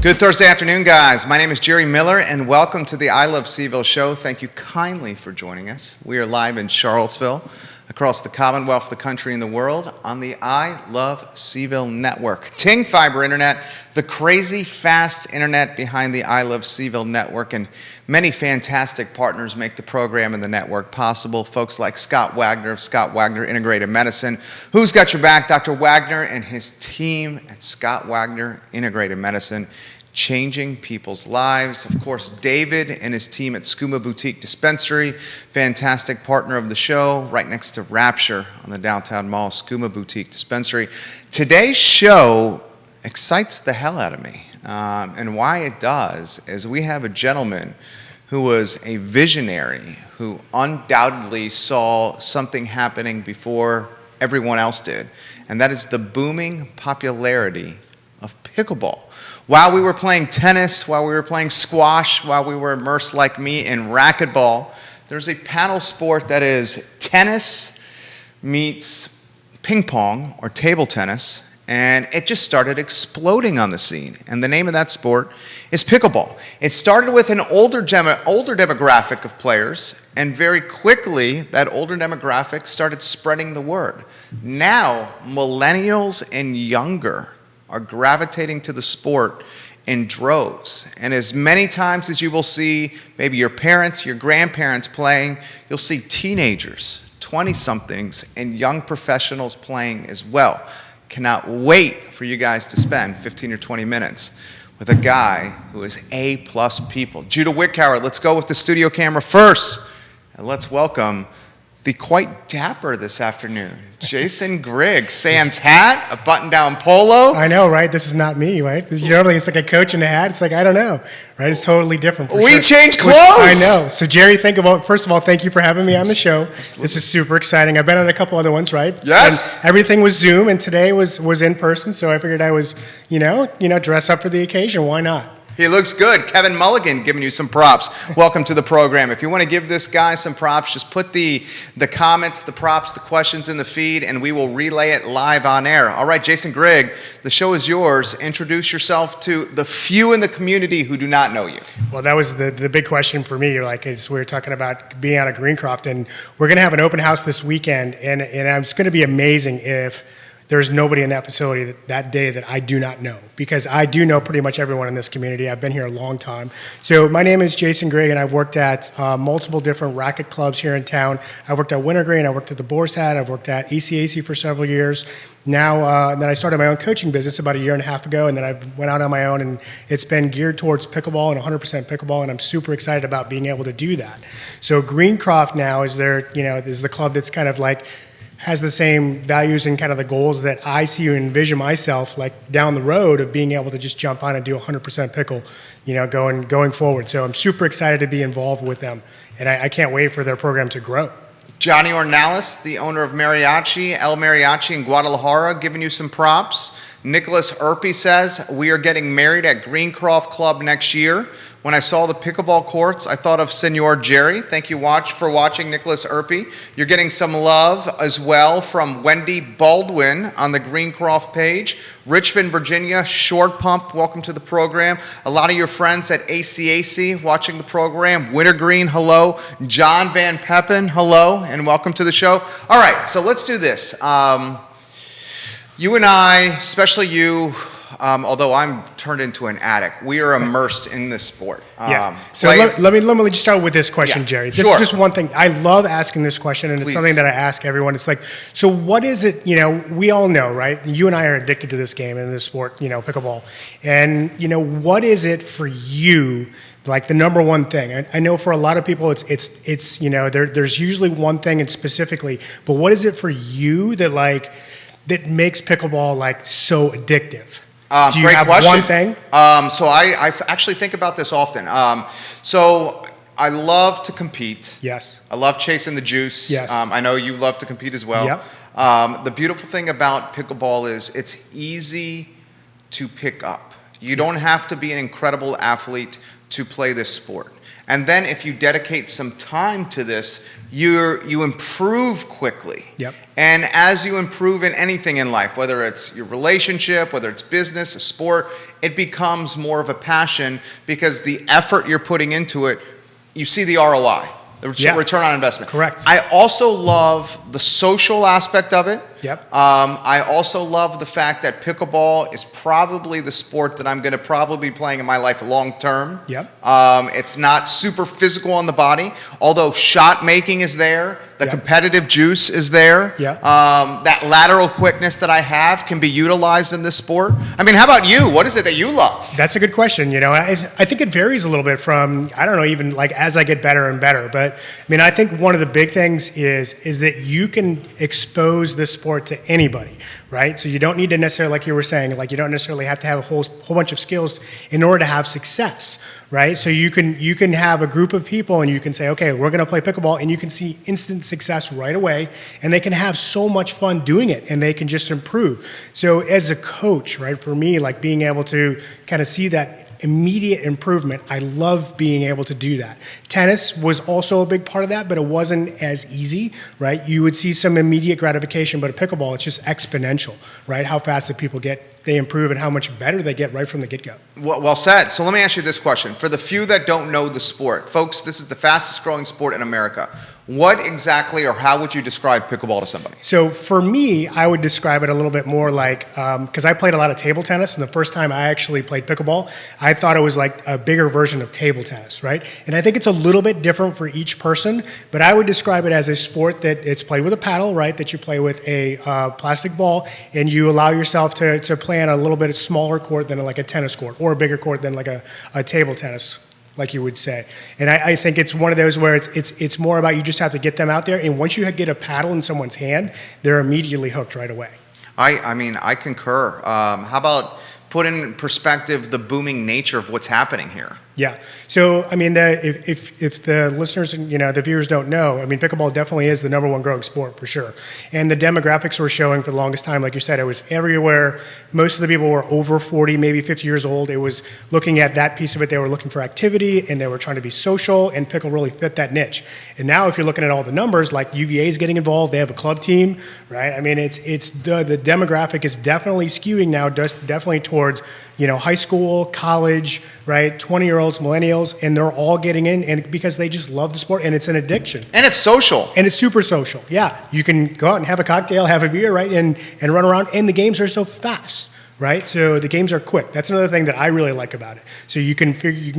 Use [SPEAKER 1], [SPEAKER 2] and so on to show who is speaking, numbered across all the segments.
[SPEAKER 1] Good Thursday afternoon, guys. My name is Jerry Miller, and welcome to the I Love CVille Show. Thank you kindly for joining us. We are live in Charlottesville, across the Commonwealth, the country, and the world on the I Love CVille Network. Ting Fiber Internet, the crazy fast internet behind the I Love CVille Network, and many fantastic partners make the program and the network possible. Folks like Scott Wagner of Scott Wagner Integrated Medicine. Who's got your back? Dr. Wagner and his team at Scott Wagner Integrated Medicine, changing people's lives. Of course, David and his team at Skooma Boutique Dispensary, fantastic partner of the show, right next to Rapture on the downtown mall, Skooma Boutique Dispensary. Today's show excites the hell out of me, and why it does is we have a gentleman who was a visionary, who undoubtedly saw something happening before everyone else did, and that is the booming popularity of pickleball. While we were playing tennis, while we were playing squash, while we were immersed like me in racquetball, there's a paddle sport that is tennis meets ping pong or table tennis, and it just started exploding on the scene. And the name of that sport is pickleball. It started with an older demographic of players, and very quickly that older demographic started spreading the word. Now, millennials and younger are gravitating to the sport in droves. And as many times as you will see maybe your parents, your grandparents playing, you'll see teenagers, 20-somethings, and young professionals playing as well. Cannot wait for you guys to spend 15 or 20 minutes with a guy who is A-plus people. Judah Wickhauer, let's go with the studio camera first. And let's welcome the quite dapper this afternoon, Jason Grigg. Sans hat, a button-down polo.
[SPEAKER 2] I know, right? This is not me, right? Normally it's like a coach in a hat. It's like, I don't know, right? It's totally different.
[SPEAKER 1] We change clothes.
[SPEAKER 2] I know. So Jerry, first of all, thank you for having me on the show.
[SPEAKER 1] Absolutely.
[SPEAKER 2] This is super exciting. I've been on a couple other ones, right?
[SPEAKER 1] Yes.
[SPEAKER 2] And everything was Zoom, and today was in person. So I figured I was, dress up for the occasion. Why not?
[SPEAKER 1] He looks good. Kevin Mulligan giving you some props. Welcome to the program. If you want to give this guy some props, just put the comments, the props, the questions in the feed, and we will relay it live on air. All right, Jason Grigg, the show is yours. Introduce yourself to the few in the community who do not know you.
[SPEAKER 2] Well, that was the big question for me. As we were talking about being out of Greencroft, and we're going to have an open house this weekend, and it's going to be amazing if there's nobody in that facility that day that I do not know, because I do know pretty much everyone in this community. I've been here a long time. So my name is Jason Grigg, and I've worked at multiple different racket clubs here in town. I worked at Wintergreen, I worked at the Boar's Hat, I've worked at ECAC for several years. Now, then I started my own coaching business about a year and a half ago, and then I went out on my own, and it's been geared towards pickleball and 100% pickleball, and I'm super excited about being able to do that. So Greencroft now is is the club that's kind of like has the same values and kind of the goals that I see and envision myself like down the road of being able to just jump on and do 100% pickle, going forward. So I'm super excited to be involved with them, and I can't wait for their program to grow.
[SPEAKER 1] Johnny Ornalis, the owner of Mariachi, El Mariachi in Guadalajara, giving you some props. Nicholas Erpy says, we are getting married at Greencroft Club next year. When I saw the pickleball courts, I thought of Senor Jerry. Thank you for watching, Nicholas Erpy. You're getting some love as well from Wendy Baldwin on the Greencroft page. Richmond, Virginia, Short Pump, welcome to the program. A lot of your friends at ACAC watching the program. Wintergreen, hello. John Van Peppen, hello, and welcome to the show. All right, so let's do this. You and I, especially you, although I'm turned into an addict, we are immersed in this sport.
[SPEAKER 2] So let me just start with this question, Jerry. This
[SPEAKER 1] sure.
[SPEAKER 2] is just one thing. I love asking this question, and it's something that I ask everyone. It's like, so what is it, we all know, right? You and I are addicted to this game and this sport, pickleball. And, what is it for you, like the number one thing? I know for a lot of people, it's there's usually one thing and specifically, but what is it for you that makes pickleball so addictive? Do you
[SPEAKER 1] great
[SPEAKER 2] have
[SPEAKER 1] question.
[SPEAKER 2] one thing?
[SPEAKER 1] So I actually think about this often. So I love to compete.
[SPEAKER 2] Yes.
[SPEAKER 1] I love chasing the juice.
[SPEAKER 2] Yes.
[SPEAKER 1] I know you love to compete as well.
[SPEAKER 2] Yep.
[SPEAKER 1] The beautiful thing about pickleball is it's easy to pick up. You don't have to be an incredible athlete to play this sport. And then if you dedicate some time to this, you improve quickly.
[SPEAKER 2] Yep.
[SPEAKER 1] And as you improve in anything in life, whether it's your relationship, whether it's business, a sport, it becomes more of a passion because the effort you're putting into it, you see the ROI. The return on investment.
[SPEAKER 2] Correct.
[SPEAKER 1] I also love the social aspect of it.
[SPEAKER 2] Yep.
[SPEAKER 1] I also love the fact that pickleball is probably the sport that I'm going to probably be playing in my life long term.
[SPEAKER 2] Yep.
[SPEAKER 1] It's not super physical on the body, although shot making is there. The competitive juice is there.
[SPEAKER 2] Yep.
[SPEAKER 1] That lateral quickness that I have can be utilized in this sport. I mean, how about you? What is it that you love?
[SPEAKER 2] That's a good question. You know, I think it varies a little bit from, I don't know, even like as I get better and better. But I mean, I think one of the big things is that you can expose this sport to anybody, right? So you don't need to necessarily, like you were saying, like you don't necessarily have to have a whole bunch of skills in order to have success, right? So you can have a group of people and you can say, okay, we're going to play pickleball, and you can see instant success right away, and they can have so much fun doing it, and they can just improve. So as a coach, right, for me, like being able to kind of see that immediate improvement, I love being able to do that. Tennis was also a big part of that, but it wasn't as easy, right? You would see some immediate gratification, but a pickleball, it's just exponential, right? How fast that people they improve and how much better they get right from the get-go.
[SPEAKER 1] Well said. So let me ask you this question. For the few that don't know the sport, folks, this is the fastest growing sport in America. What exactly or how would you describe pickleball to somebody?
[SPEAKER 2] So for me, I would describe it a little bit more like, because I played a lot of table tennis, and the first time I actually played pickleball, I thought it was like a bigger version of table tennis, right? And I think it's a little bit different for each person, but I would describe it as a sport that it's played with a paddle, right? That you play with a plastic ball, and you allow yourself to play on a little bit smaller court than like a tennis court, or a bigger court than like a table tennis, like you would say. And I think it's one of those where it's more about you just have to get them out there, and once you get a paddle in someone's hand, they're immediately hooked right away.
[SPEAKER 1] I mean, I concur. How about put in perspective the booming nature of what's happening here?
[SPEAKER 2] Yeah. So, I mean, if the listeners and, the viewers don't know, I mean, pickleball definitely is the #1 growing sport for sure. And the demographics were showing for the longest time, like you said, it was everywhere. Most of the people were over 40, maybe 50 years old. It was looking at that piece of it. They were looking for activity, and they were trying to be social, and pickle really fit that niche. And now if you're looking at all the numbers, like UVA is getting involved, they have a club team, right? I mean, it's the demographic is definitely skewing now, definitely towards high school, college, right? 20-year-olds, millennials, and they're all getting in, and because they just love the sport, and it's an addiction.
[SPEAKER 1] And it's social.
[SPEAKER 2] And it's super social. Yeah, you can go out and have a cocktail, have a beer, right, and run around, and the games are so fast, right? So the games are quick. That's another thing that I really like about it. So you can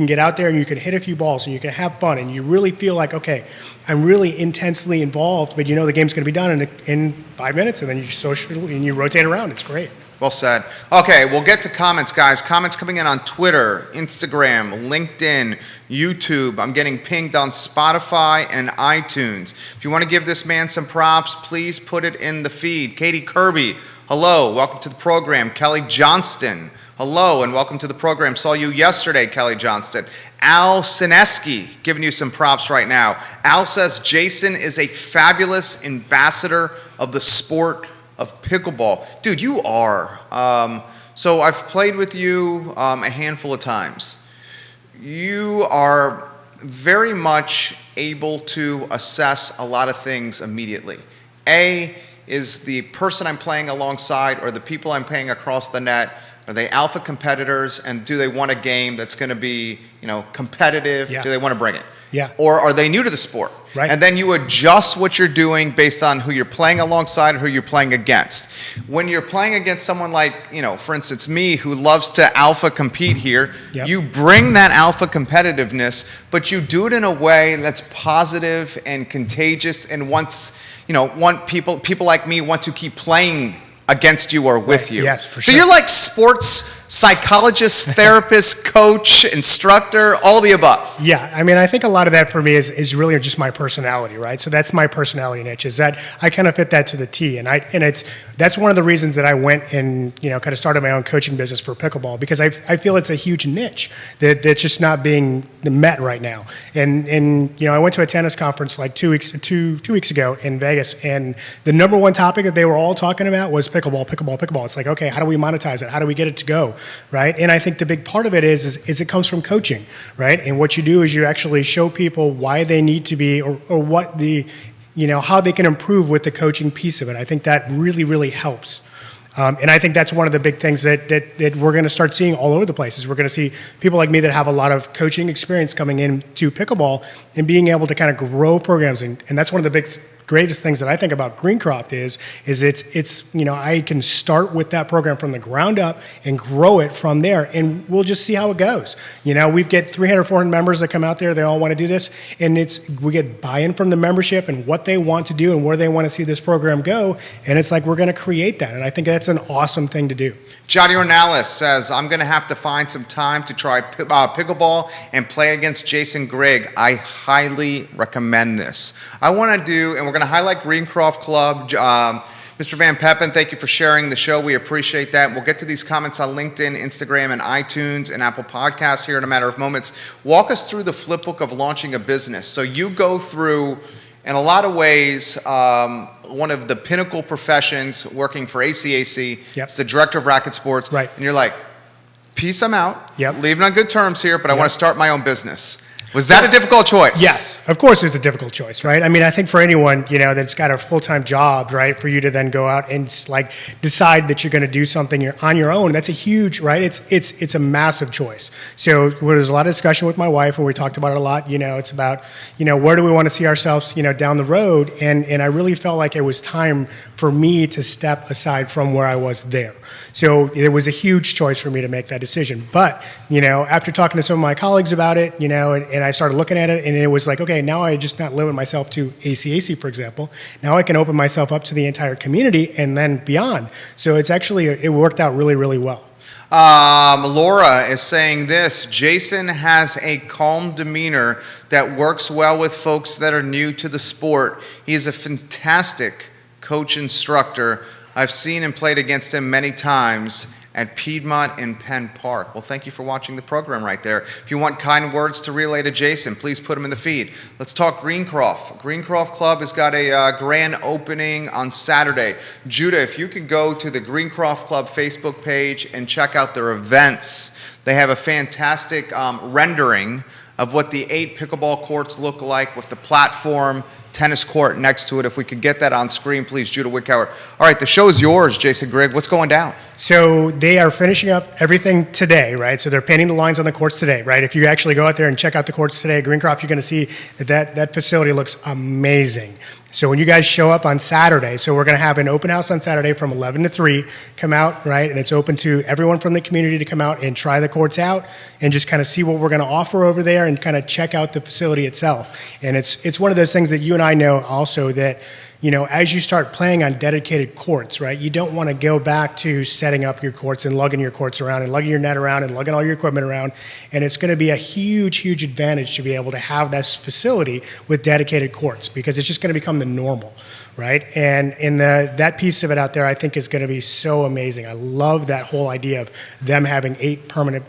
[SPEAKER 2] get out there and you can hit a few balls and you can have fun, and you really feel like, okay, I'm really intensely involved, but the game's going to be done in 5 minutes, and then you social and you rotate around. It's great.
[SPEAKER 1] Well said. Okay, we'll get to comments, guys. Comments coming in on Twitter, Instagram, LinkedIn, YouTube. I'm getting pinged on Spotify and iTunes. If you want to give this man some props, please put it in the feed. Katie Kirby, hello. Welcome to the program. Kelly Johnston, hello, and welcome to the program. Saw you yesterday, Kelly Johnston. Al Sineski, giving you some props right now. Al says Jason is a fabulous ambassador of the sport of pickleball. Dude, you are. So I've played with you a handful of times. You are very much able to assess a lot of things immediately. A, is the person I'm playing alongside or the people I'm playing across the net, are they alpha competitors, and do they want a game that's going to be, competitive?
[SPEAKER 2] Yeah.
[SPEAKER 1] Do they want to bring it?
[SPEAKER 2] Yeah.
[SPEAKER 1] Or are they new to the sport?
[SPEAKER 2] Right.
[SPEAKER 1] And then you adjust what you're doing based on who you're playing alongside or who you're playing against. When you're playing against someone like, for instance, me, who loves to alpha compete here,
[SPEAKER 2] Yep.
[SPEAKER 1] you bring that alpha competitiveness, but you do it in a way that's positive and contagious, and want people like me want to keep playing against you or with you.
[SPEAKER 2] Yes, for
[SPEAKER 1] So
[SPEAKER 2] sure.
[SPEAKER 1] you're like sports psychologist, therapist, coach, instructor, all the above.
[SPEAKER 2] Yeah, I mean, I think a lot of that for me is really just my personality, right? So that's my personality niche, is that I kind of fit that to the T, and that's one of the reasons that I went and kind of started my own coaching business for pickleball, because I feel it's a huge niche that's just not being met right now. And I went to a tennis conference like two weeks ago in Vegas, and the #1 topic that they were all talking about was pickleball. It's like, okay, how do we monetize it? How do we get it to go? right? And I think the big part of it is it comes from coaching, right? And what you do is you actually show people why they need to be or what the, how they can improve with the coaching piece of it. I think that really, really helps. And I think that's one of the big things that we're going to start seeing all over the places. We're going to see people like me that have a lot of coaching experience coming into pickleball and being able to kind of grow programs. And that's one of the greatest things that I think about Greencroft is it's I can start with that program from the ground up and grow it from there, and we'll just see how it goes. We get 300, 400 members that come out there. They all want to do this, and we get buy-in from the membership and what they want to do and where they want to see this program go, and it's like we're going to create that, and I think that's an awesome thing to do.
[SPEAKER 1] Johnny Ornalis says, I'm going to have to find some time to try pickleball and play against Jason Grigg. I highly recommend this. I want to do, and we're going to highlight Greencroft Club. Mr. Van Peppen, thank you for sharing the show. We appreciate that. We'll get to these comments on LinkedIn, Instagram, and iTunes and Apple Podcasts here in a matter of moments. Walk us through the flip book of launching a business. So you go through, in a lot of ways, one of the pinnacle professions working for ACAC.
[SPEAKER 2] Yep.
[SPEAKER 1] It's the director of racket sports.
[SPEAKER 2] Right.
[SPEAKER 1] And you're like, peace, I'm out.
[SPEAKER 2] Yep.
[SPEAKER 1] Leaving on good terms here, but I
[SPEAKER 2] Yep.
[SPEAKER 1] want to start my own business. Was that a difficult choice?
[SPEAKER 2] Yes, of course it's a difficult choice, right? I mean, I think for anyone, that's got a full-time job, right, for you to then go out and decide that you're going to do something on your own, that's a huge, right? It's a massive choice. So there was a lot of discussion with my wife, and we talked about it a lot. It's about, where do we want to see ourselves, down the road? And I really felt like it was time for me to step aside from where I was there. So it was a huge choice for me to make that decision. But, after talking to some of my colleagues about it, and I started looking at it, and it was like, okay, now I just not limit myself to ACAC, for example. Now I can open myself up to the entire community and then beyond. So it worked out really, really well.
[SPEAKER 1] Laura is saying this: Jason has a calm demeanor that works well with folks that are new to the sport. He is a fantastic coach instructor. I've seen and played against him many times at Piedmont in Penn Park. Well, thank you for watching the program right there. If you want kind words to relay to Jason, please put them in the feed. Let's talk Greencroft. Greencroft Club has got a grand opening on Saturday. Judah, if you could go to the Greencroft Club Facebook page and check out their events. They have a fantastic rendering of what the 8 pickleball courts look like with the platform, tennis court next to it. If we could get that on screen, please, Judah Wickhauer. All right, the show is yours, Jason Grigg. What's going down?
[SPEAKER 2] So they are finishing up everything today, right? So they're painting the lines on the courts today, right? If you actually go out there and check out the courts today at Greencroft, you're going to see that facility looks amazing. So when you guys show up on Saturday, so we're going to have an open house on Saturday from 11 to 3, come out, right? And it's open to everyone from the community to come out and try the courts out and just kind of see what we're going to offer over there and kind of check out the facility itself. And it's one of those things that you and I know also that, as you start playing on dedicated courts, right, you don't want to go back to setting up your courts and lugging your courts around and lugging your net around and lugging all your equipment around. And it's going to be a huge, huge advantage to be able to have this facility with dedicated courts because it's just going to become the normal, right? And that piece of it out there, I think, is going to be so amazing. I love that whole idea of them having 8 permanent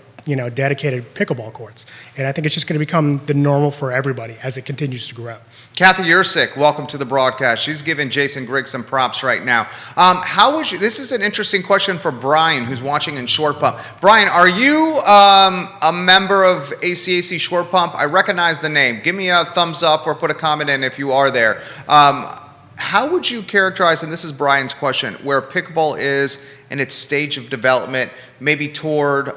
[SPEAKER 2] dedicated pickleball courts. And I think it's just going to become the normal for everybody as it continues to grow.
[SPEAKER 1] Kathy Yersick, welcome to the broadcast. She's giving Jason Grigg some props right now. This is an interesting question for Brian, who's watching in Short Pump. Brian, are you a member of ACAC Short Pump? I recognize the name. Give me a thumbs up or put a comment in if you are there. How would you characterize, and this is Brian's question, where pickleball is in its stage of development, maybe toward,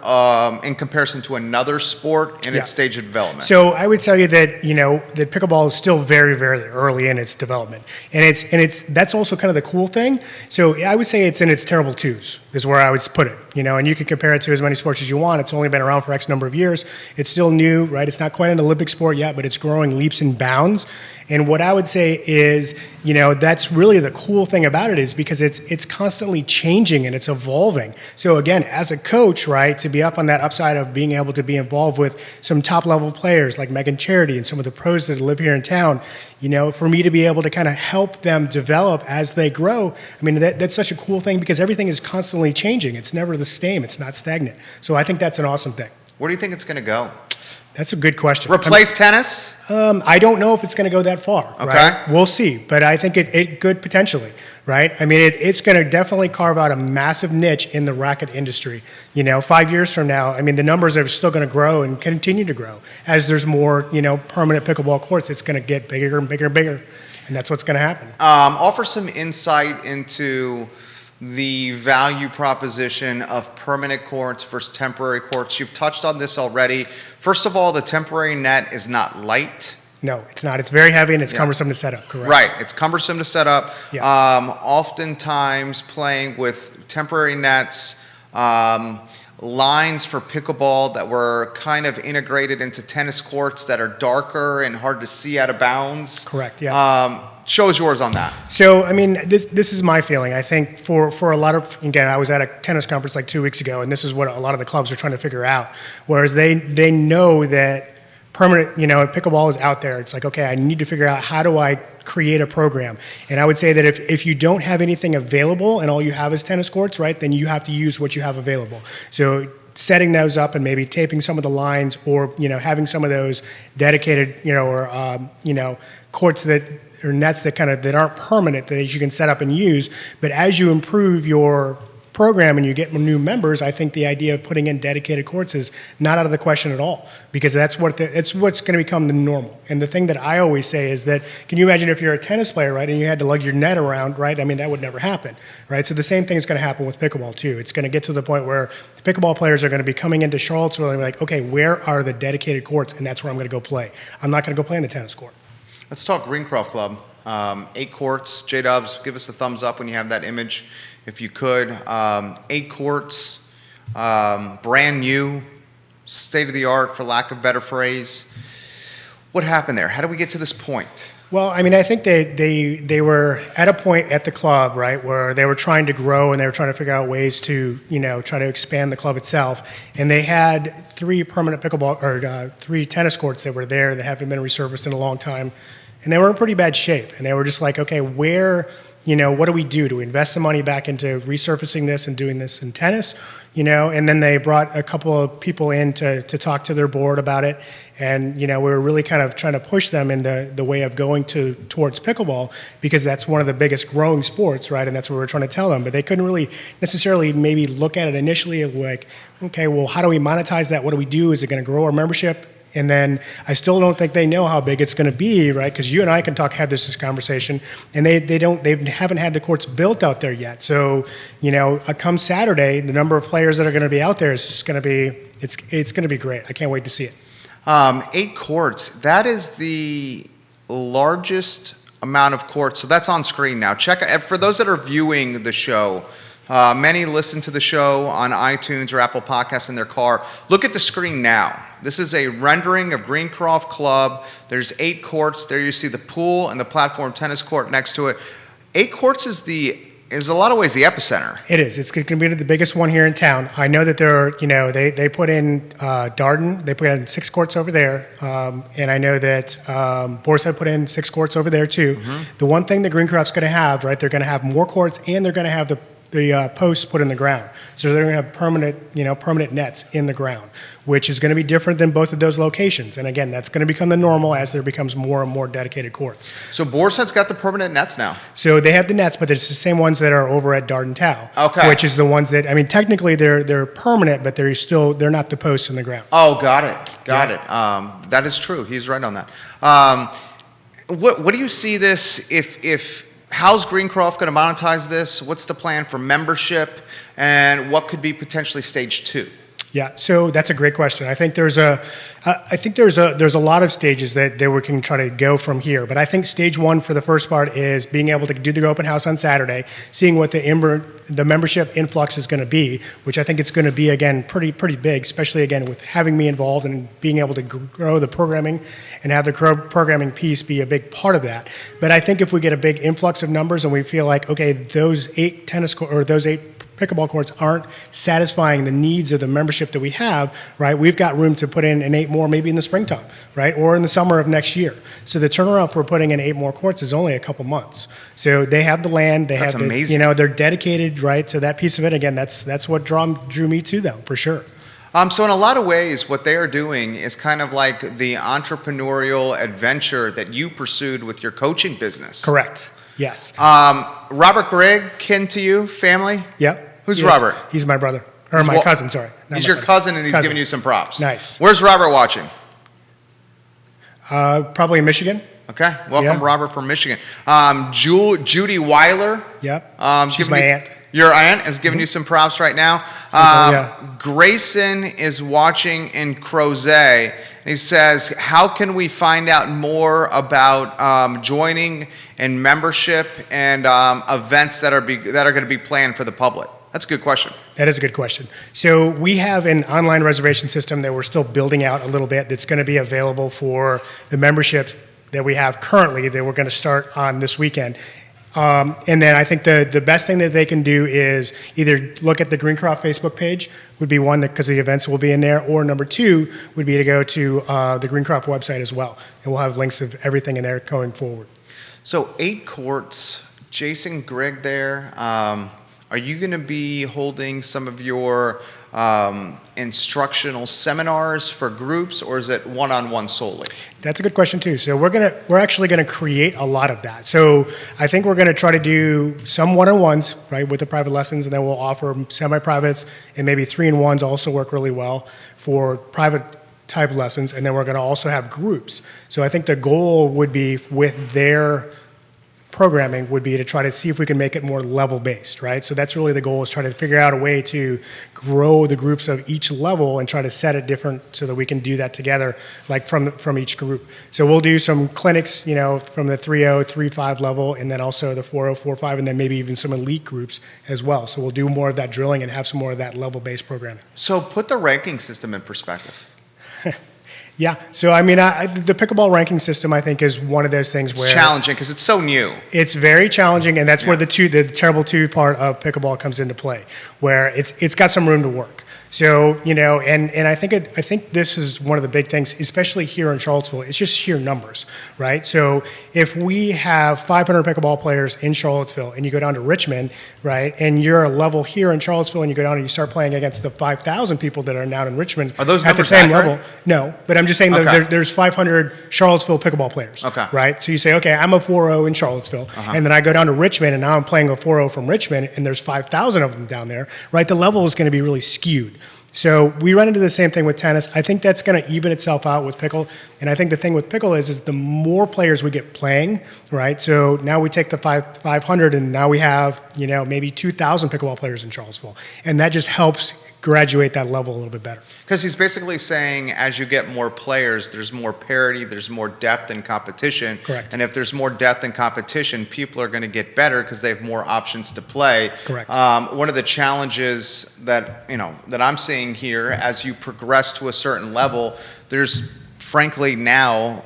[SPEAKER 1] in comparison to another sport in its stage of development?
[SPEAKER 2] So I would tell you that, that pickleball is still very, very early in its development. And that's also kind of the cool thing. So I would say it's in its terrible twos is where I would put it, and you can compare it to as many sports as you want. It's only been around for X number of years. It's still new, right? It's not quite an Olympic sport yet, but it's growing leaps and bounds. And what I would say is, that's really the cool thing about it is because it's constantly changing and it's evolving. So again, as a coach, right, to be up on that upside of being able to be involved with some top level players like Megan Charity and some of the pros that live here in town, for me to be able to kind of help them develop as they grow, I mean, that's such a cool thing because everything is constantly changing. It's never the same. It's not stagnant. So I think that's an awesome thing.
[SPEAKER 1] Where do you think it's going to go?
[SPEAKER 2] That's a good question.
[SPEAKER 1] Replace tennis?
[SPEAKER 2] I don't know if it's going to go that far.
[SPEAKER 1] Okay.
[SPEAKER 2] Right? We'll see, but I think it could potentially, right? I mean, it's going to definitely carve out a massive niche in the racket industry. 5 years from now, I mean, the numbers are still going to grow and continue to grow. As there's more, permanent pickleball courts, it's going to get bigger and bigger and bigger. And that's what's going to happen.
[SPEAKER 1] Offer some insight into the value proposition of permanent courts versus temporary courts. You've touched on this already. First of all, the temporary net is not light.
[SPEAKER 2] No, it's not. It's very heavy and it's cumbersome to set up, correct?
[SPEAKER 1] Right. It's cumbersome to set up.
[SPEAKER 2] Yeah.
[SPEAKER 1] Oftentimes playing with temporary nets, lines for pickleball that were kind of integrated into tennis courts that are darker and hard to see out of bounds.
[SPEAKER 2] Correct, yeah.
[SPEAKER 1] Show's yours on that.
[SPEAKER 2] So, I mean, this is my feeling. I think for a lot of, again, I was at a tennis conference like 2 weeks ago, and this is what a lot of the clubs are trying to figure out. Whereas they know that permanent, pickleball is out there. It's like, okay, I need to figure out how do I create a program. And I would say that if you don't have anything available and all you have is tennis courts, right, then you have to use what you have available. So setting those up and maybe taping some of the lines or, having some of those dedicated, courts that or nets that aren't permanent that you can set up and use. But as you improve your program and you get new members, I think the idea of putting in dedicated courts is not out of the question at all, because it's what's going to become the normal. And the thing that I always say is that, can you imagine if you're a tennis player, right, and you had to lug your net around, right? I mean, that would never happen, right? So the same thing is going to happen with pickleball too. It's going to get to the point where the pickleball players are going to be coming into Charlottesville and be like, okay, where are the dedicated courts? And that's where I'm going to go play. I'm not going to go play in the tennis court.
[SPEAKER 1] Let's talk Greencroft Club. 8 courts. J-Dubs, give us a thumbs up when you have that image, if you could. 8 courts, brand new, state of the art, for lack of better phrase. What happened there? How did we get to this point?
[SPEAKER 2] Well, I mean, I think they were at a point at the club, right, where they were trying to grow and they were trying to figure out ways to, try to expand the club itself. And they had 3 permanent pickleball or 3 tennis courts that were there that haven't been resurfaced in a long time. And they were in pretty bad shape. And they were just like, okay, where, what do we do? Do we invest the money back into resurfacing this and doing this in tennis? And then they brought a couple of people in to talk to their board about it. And, we were really kind of trying to push them in the way of going towards pickleball, because that's one of the biggest growing sports, right? And that's what we were trying to tell them. But they couldn't really necessarily maybe look at it initially like, okay, well, how do we monetize that? What do we do? Is it going to grow our membership? And then I still don't think they know how big it's going to be, right? Because you and I can have this conversation, and they haven't had the courts built out there yet. So, come Saturday, the number of players that are going to be out there is just going to be, it's going to be great. I can't wait to see it.
[SPEAKER 1] 8 courts. That is the largest amount of courts. So that's on screen now. Check for those that are viewing the show. Many listen to the show on iTunes or Apple Podcasts in their car. Look at the screen now. This is a rendering of Greencroft Club. There's 8 courts. There you see the pool and the platform tennis court next to it. 8 courts is a lot of ways the epicenter.
[SPEAKER 2] It is. It's going to be the biggest one here in town. I know that there are, they put in Darden. They put in 6 courts over there. And I know that Boar put in 6 courts over there too. Mm-hmm. The one thing that Greencroft's going to have, right, they're going to have more courts, and they're going to have the posts put in the ground. So they're going to have permanent nets in the ground, which is going to be different than both of those locations. And again, that's going to become the normal as there becomes more and more dedicated courts.
[SPEAKER 1] So Boar's got the permanent nets now.
[SPEAKER 2] So they have the nets, but it's the same ones that are over at Darden Tao.
[SPEAKER 1] Okay.
[SPEAKER 2] Which is the ones that, I mean, technically they're permanent, but they're not the posts in the ground.
[SPEAKER 1] Oh, got it. Got it. That is true. He's right on that. What do you see this if how's Greencroft going to monetize this? What's the plan for membership, and what could be potentially stage 2?
[SPEAKER 2] Yeah, so that's a great question. I think there's a lot of stages that we can try to go from here. But I think stage 1 for the first part is being able to do the open house on Saturday, seeing what the membership influx is going to be, which I think it's going to be, again, pretty big, especially, again, with having me involved and being able to grow the programming and have the programming piece be a big part of that. But I think if we get a big influx of numbers and we feel like, okay, those 8 pickleball courts aren't satisfying the needs of the membership that we have, right? We've got room to put in 8 more maybe in the springtime, right? Or in the summer of next year. So the turnaround for putting in 8 more courts is only a couple months. So they have the land,
[SPEAKER 1] that's amazing.
[SPEAKER 2] They're dedicated, right? So that piece of it, again, that's what drew me to them, for sure.
[SPEAKER 1] So in a lot of ways, what they are doing is kind of like the entrepreneurial adventure that you pursued with your coaching business.
[SPEAKER 2] Correct. Yes.
[SPEAKER 1] Robert Grigg, kin to you, family?
[SPEAKER 2] Yep.
[SPEAKER 1] Who's Robert?
[SPEAKER 2] He's my brother. Or my cousin, sorry.
[SPEAKER 1] He's your cousin, and he's giving you some props.
[SPEAKER 2] Nice.
[SPEAKER 1] Where's Robert watching?
[SPEAKER 2] Probably in Michigan.
[SPEAKER 1] Okay. Welcome, Robert from Michigan. Judy Weiler.
[SPEAKER 2] Yep. She's my aunt.
[SPEAKER 1] Your aunt is giving you some props right now. Grayson is watching in Crozet. He says, how can we find out more about joining and membership and events that are going to be planned for the public? That's a good question.
[SPEAKER 2] That is a good question. So we have an online reservation system that we're still building out a little bit that's going to be available for the memberships that we have currently that we're going to start on this weekend. And then I think the best thing that they can do is either look at the Greencroft Facebook page would be one, because the events will be in there, or number two would be to go to the Greencroft website as well. And we'll have links of everything in there going forward.
[SPEAKER 1] So 8 courts, Jason Grigg there. Are you going to be holding some of your instructional seminars for groups, or is it one-on-one solely?
[SPEAKER 2] That's a good question too. So we're actually gonna create a lot of that. So I think we're gonna try to do some one-on-ones, right, with the private lessons, and then we'll offer semi-privates, and maybe 3-in-1s also work really well for private type lessons, and then we're gonna also have groups. So I think the goal would be with their programming would be to try to see if we can make it more level-based, right? So that's really the goal, is try to figure out a way to grow the groups of each level and try to set it different so that we can do that together, like from each group. So we'll do some clinics, from the 3.0, 3.5 level, and then also the 4.0, 4.5, and then maybe even some elite groups as well. So we'll do more of that drilling and have some more of that level-based programming.
[SPEAKER 1] So put the ranking system in perspective.
[SPEAKER 2] Yeah, so I mean, the pickleball ranking system, I think, is one of those things where...
[SPEAKER 1] It's challenging because it's so new.
[SPEAKER 2] It's very challenging, and that's where the terrible two part of pickleball comes into play, where it's got some room to work. So, and I think this is one of the big things, especially here in Charlottesville, it's just sheer numbers, right? So if we have 500 pickleball players in Charlottesville and you go down to Richmond, right, and you're a level here in Charlottesville and you go down and you start playing against the 5,000 people that are now in Richmond
[SPEAKER 1] are those
[SPEAKER 2] at the same
[SPEAKER 1] accurate?
[SPEAKER 2] level. No, but I'm just saying that there's 500 Charlottesville pickleball players, right? So you say, okay, I'm a 4.0 in Charlottesville, and then I go down to Richmond and now I'm playing a 4.0 from Richmond and there's 5,000 of them down there, right? The level is going to be really skewed. So we run into the same thing with tennis. I think that's going to even itself out with pickle. And I think the thing with pickle is the more players we get playing, right? So now we take the 500 and now we have, maybe 2,000 pickleball players in Charlottesville. And that just helps graduate that level a little bit better.
[SPEAKER 1] Because he's basically saying as you get more players, there's more parity, there's more depth and competition.
[SPEAKER 2] Correct.
[SPEAKER 1] And if there's more depth and competition, people are going to get better because they have more options to play.
[SPEAKER 2] Correct.
[SPEAKER 1] One of the challenges that I'm seeing here as you progress to a certain level, there's frankly now,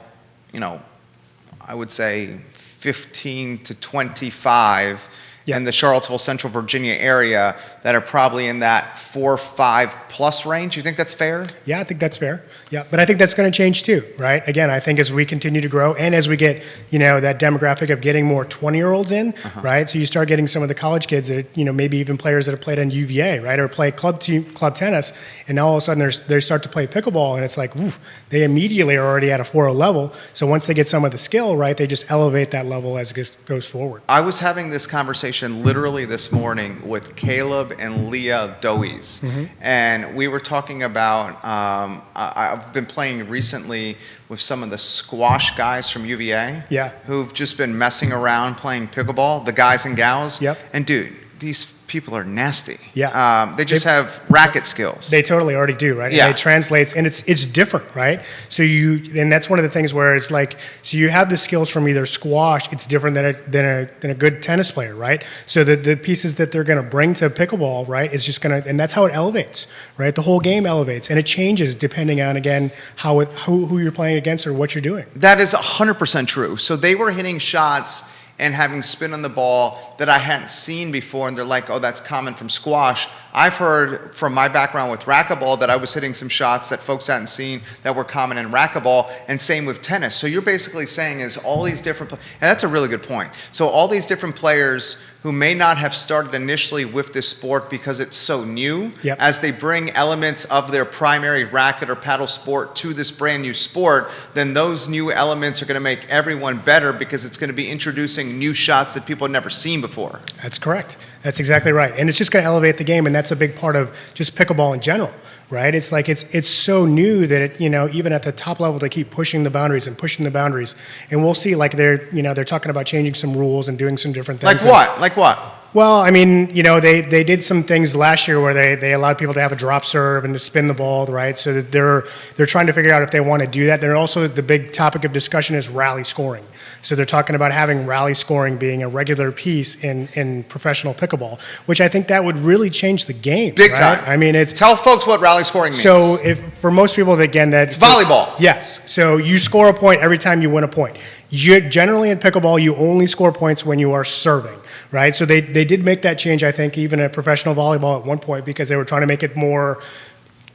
[SPEAKER 1] I would say 15 to 25 in the Charlottesville, Central Virginia area that are probably in that 4-5 plus range. You think that's fair?
[SPEAKER 2] Yeah, I think that's fair. Yeah, but I think that's going to change too, right? Again, I think as we continue to grow and as we get, that demographic of getting more 20-year-olds in, right? So you start getting some of the college kids that, maybe even players that have played on UVA, right? Or play club tennis, and now all of a sudden they start to play pickleball, and it's like, oof, they immediately are already at a 4.0 level. So once they get some of the skill, right, they just elevate that level as it goes forward.
[SPEAKER 1] I was having this conversation literally this morning with Caleb and Leah Dowies, and we were talking about, I've been playing recently with some of the squash guys from UVA who've just been messing around playing pickleball, the guys and gals. And dude, these people are nasty. They just have racket skills.
[SPEAKER 2] They totally already do, right? And it translates, and it's different, right? So and that's one of the things where it's like, so you have the skills from either squash, it's different than a good tennis player, right? So the pieces that they're going to bring to pickleball, right, is just going to, and that's how it elevates, right? The whole game elevates, and it changes depending on, again, who you're playing against or what you're doing.
[SPEAKER 1] That is 100% true. So they were hitting shots and having spin on the ball that I hadn't seen before, and they're like, oh, that's common from squash. I've heard from my background with racquetball that I was hitting some shots that folks hadn't seen that were common in racquetball, and same with tennis. So you're basically saying is all these different, and that's a really good point. So all these different players who may not have started initially with this sport because it's so new, as they bring elements of their primary racket or paddle sport to this brand new sport, then those new elements are going to make everyone better because it's going to be introducing new shots that people have never seen before.
[SPEAKER 2] That's correct. That's exactly right. And it's just going to elevate the game, and that's a big part of just pickleball in general. Right? It's like it's so new that it, even at the top level they keep pushing the boundaries and pushing the boundaries. And we'll see like they're talking about changing some rules and doing some different things.
[SPEAKER 1] Like what?
[SPEAKER 2] Well, I mean, they did some things last year where they allowed people to have a drop serve and to spin the ball, right? So that they're trying to figure out if they want to do that. They're also, the big topic of discussion is rally scoring. So they're talking about having rally scoring being a regular piece in professional pickleball, which I think that would really change the game.
[SPEAKER 1] Big
[SPEAKER 2] right?
[SPEAKER 1] time.
[SPEAKER 2] I mean,
[SPEAKER 1] tell folks what rally scoring means.
[SPEAKER 2] So for most people, again,
[SPEAKER 1] it's volleyball.
[SPEAKER 2] Yes. So you score a point every time you win a point. Generally in pickleball, you only score points when you are serving. Right, so they did make that change, I think, even at professional volleyball at one point because they were trying to make it more,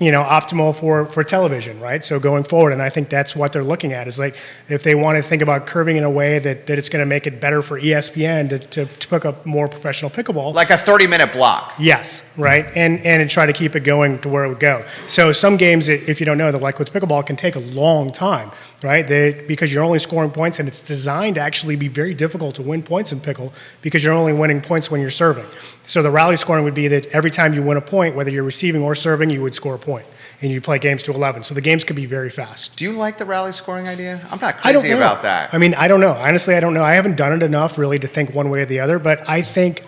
[SPEAKER 2] optimal for television, right? So going forward, and I think that's what they're looking at is like if they want to think about curving in a way that it's going to make it better for ESPN to pick up more professional pickleball.
[SPEAKER 1] Like a 30-minute block.
[SPEAKER 2] Yes, right, and try to keep it going to where it would go. So some games, if you don't know, like with pickleball, can take a long time. Right, because you're only scoring points, and it's designed to actually be very difficult to win points in pickle because you're only winning points when you're serving. So the rally scoring would be that every time you win a point, whether you're receiving or serving, you would score a point, and you play games to 11. So the games could be very fast.
[SPEAKER 1] Do you like the rally scoring idea? I'm not crazy about that.
[SPEAKER 2] I mean, I don't know. Honestly, I don't know. I haven't done it enough really to think one way or the other. But I think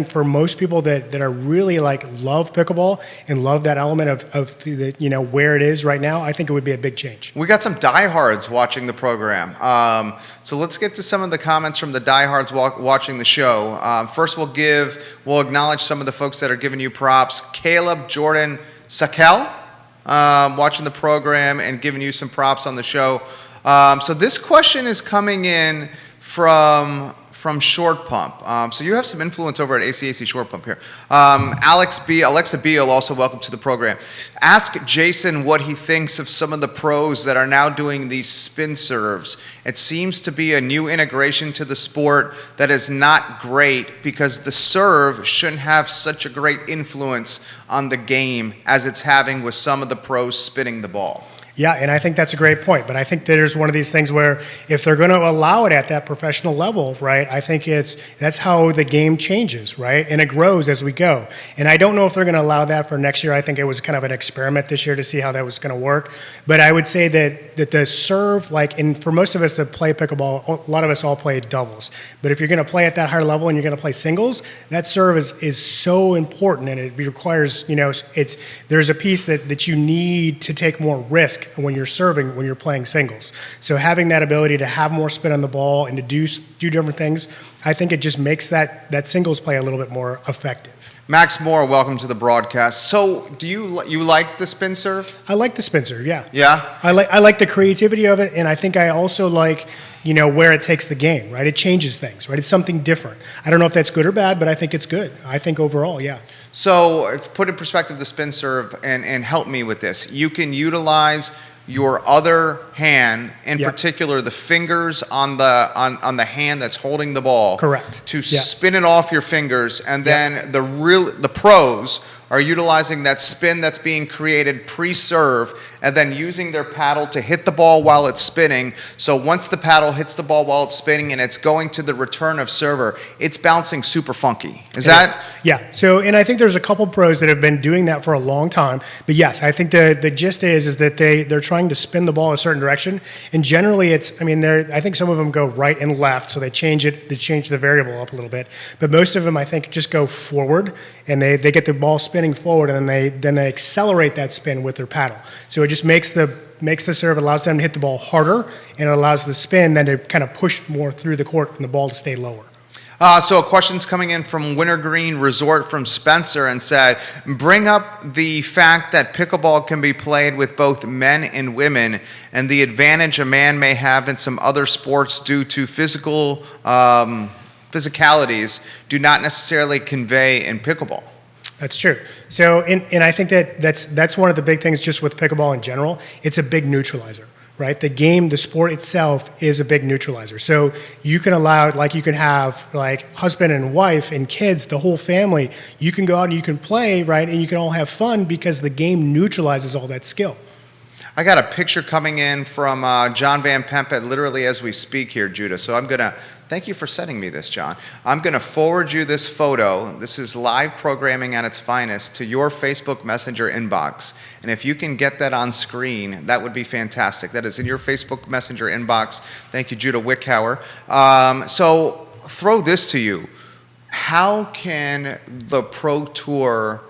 [SPEAKER 2] for most people that are really love pickleball and love that element of the, where it is right now, I think it would be a big change.
[SPEAKER 1] We got some diehards watching the program. So let's get to some of the comments from the diehards watching the show. First, we'll acknowledge some of the folks that are giving you props. Caleb Jordan Sakel, watching the program and giving you some props on the show. So this question is coming in from Short Pump. So you have some influence over at ACAC Short Pump here. Alexa Beal, also welcome to the program. Ask Jason what he thinks of some of the pros that are now doing these spin serves. It seems to be a new integration to the sport that is not great because the serve shouldn't have such a great influence on the game as it's having with some of the pros spinning the ball.
[SPEAKER 2] Yeah, and I think that's a great point. But I think there's one of these things where if they're going to allow it at that professional level, right, I think that's how the game changes, right? And it grows as we go. And I don't know if they're going to allow that for next year. I think it was kind of an experiment this year to see how that was going to work. But I would say that the serve, and for most of us that play pickleball, a lot of us all play doubles. But if you're going to play at that higher level and you're going to play singles, that serve is so important, and it requires, there's a piece that you need to take more risk when you're serving, when you're playing singles. So having that ability to have more spin on the ball and to do different things, I think it just makes that singles play a little bit more effective.
[SPEAKER 1] Max Moore, welcome to the broadcast. So do you like the spin serve?
[SPEAKER 2] I like the spin serve, yeah.
[SPEAKER 1] Yeah?
[SPEAKER 2] I like the creativity of it, and I think I also like where it takes the game, right? It changes things, right? It's something different. I don't know if that's good or bad, but I think it's good. I think overall, yeah.
[SPEAKER 1] So put in perspective the spin serve and help me with this. You can utilize your other hand, in particular the fingers on the hand that's holding the ball.
[SPEAKER 2] Correct.
[SPEAKER 1] To spin it off your fingers, and then the pros are utilizing that spin that's being created pre-serve and then using their paddle to hit the ball while it's spinning. So once the paddle hits the ball while it's spinning and it's going to the return of server, it's bouncing super funky. Is that?
[SPEAKER 2] Yeah. So, and I think there's a couple pros that have been doing that for a long time. But yes, I think the gist is that they're trying to spin the ball a certain direction. And generally I think some of them go right and left, so they change the variable up a little bit. But most of them, I think, just go forward, and they get the ball spinning forward, and then they accelerate that spin with their paddle. So it just makes the serve, allows them to hit the ball harder, and it allows the spin then to kind of push more through the court and the ball to stay lower.
[SPEAKER 1] So a question's coming in from Wintergreen Resort from Spencer and said, bring up the fact that pickleball can be played with both men and women and the advantage a man may have in some other sports due to physicalities do not necessarily convey in pickleball.
[SPEAKER 2] That's true. So, and I think that's one of the big things just with pickleball in general. It's a big neutralizer, right? The game, the sport itself is a big neutralizer. So you can allow, like you can have like husband and wife and kids, the whole family. You can go out and you can play, right? And you can all have fun because the game neutralizes all that skill.
[SPEAKER 1] I got a picture coming in from John Van Pempet literally as we speak here, Judah. So I'm going to, thank you for sending me this, John. I'm going to forward you this photo. This is live programming at its finest to your Facebook Messenger inbox. And if you can get that on screen, that would be fantastic. That is in your Facebook Messenger inbox. Thank you, Judah Wickhauer. So throw this to you. How can the Pro Tour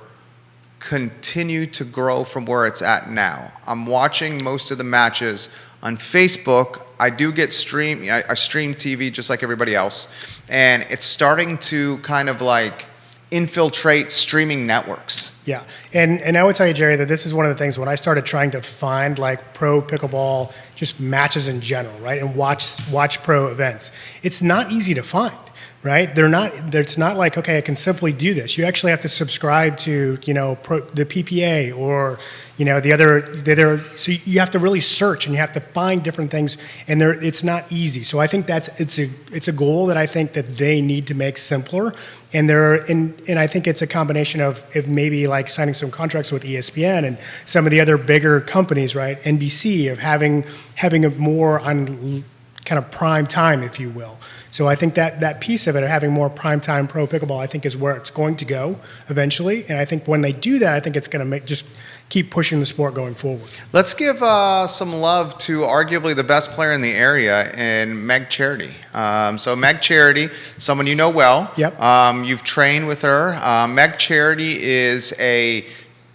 [SPEAKER 1] continue to grow from where it's at now? I'm watching most of the matches on Facebook. I do get I stream TV just like everybody else, and it's starting to kind of like infiltrate streaming networks.
[SPEAKER 2] Yeah, and I would tell you, Jerry, that this is one of the things when I started trying to find like pro pickleball, just matches in general, right, and watch pro events. It's not easy to find. Right? It's not like, okay, I can simply do this. You actually have to subscribe to, the PPA or, the other, so you have to really search and you have to find different things, and it's not easy. So I think it's a goal that I think that they need to make simpler, and I think it's a combination of maybe like signing some contracts with ESPN and some of the other bigger companies, right? NBC, of having it more on kind of prime time, if you will. So I think that piece of it, of having more primetime pro pickleball, I think is where it's going to go eventually. And I think when they do that, I think it's going to just keep pushing the sport going forward.
[SPEAKER 1] Let's give some love to arguably the best player in the area, in Meg Charity. So Meg Charity, someone you know well.
[SPEAKER 2] Yep.
[SPEAKER 1] You've trained with her. Meg Charity is a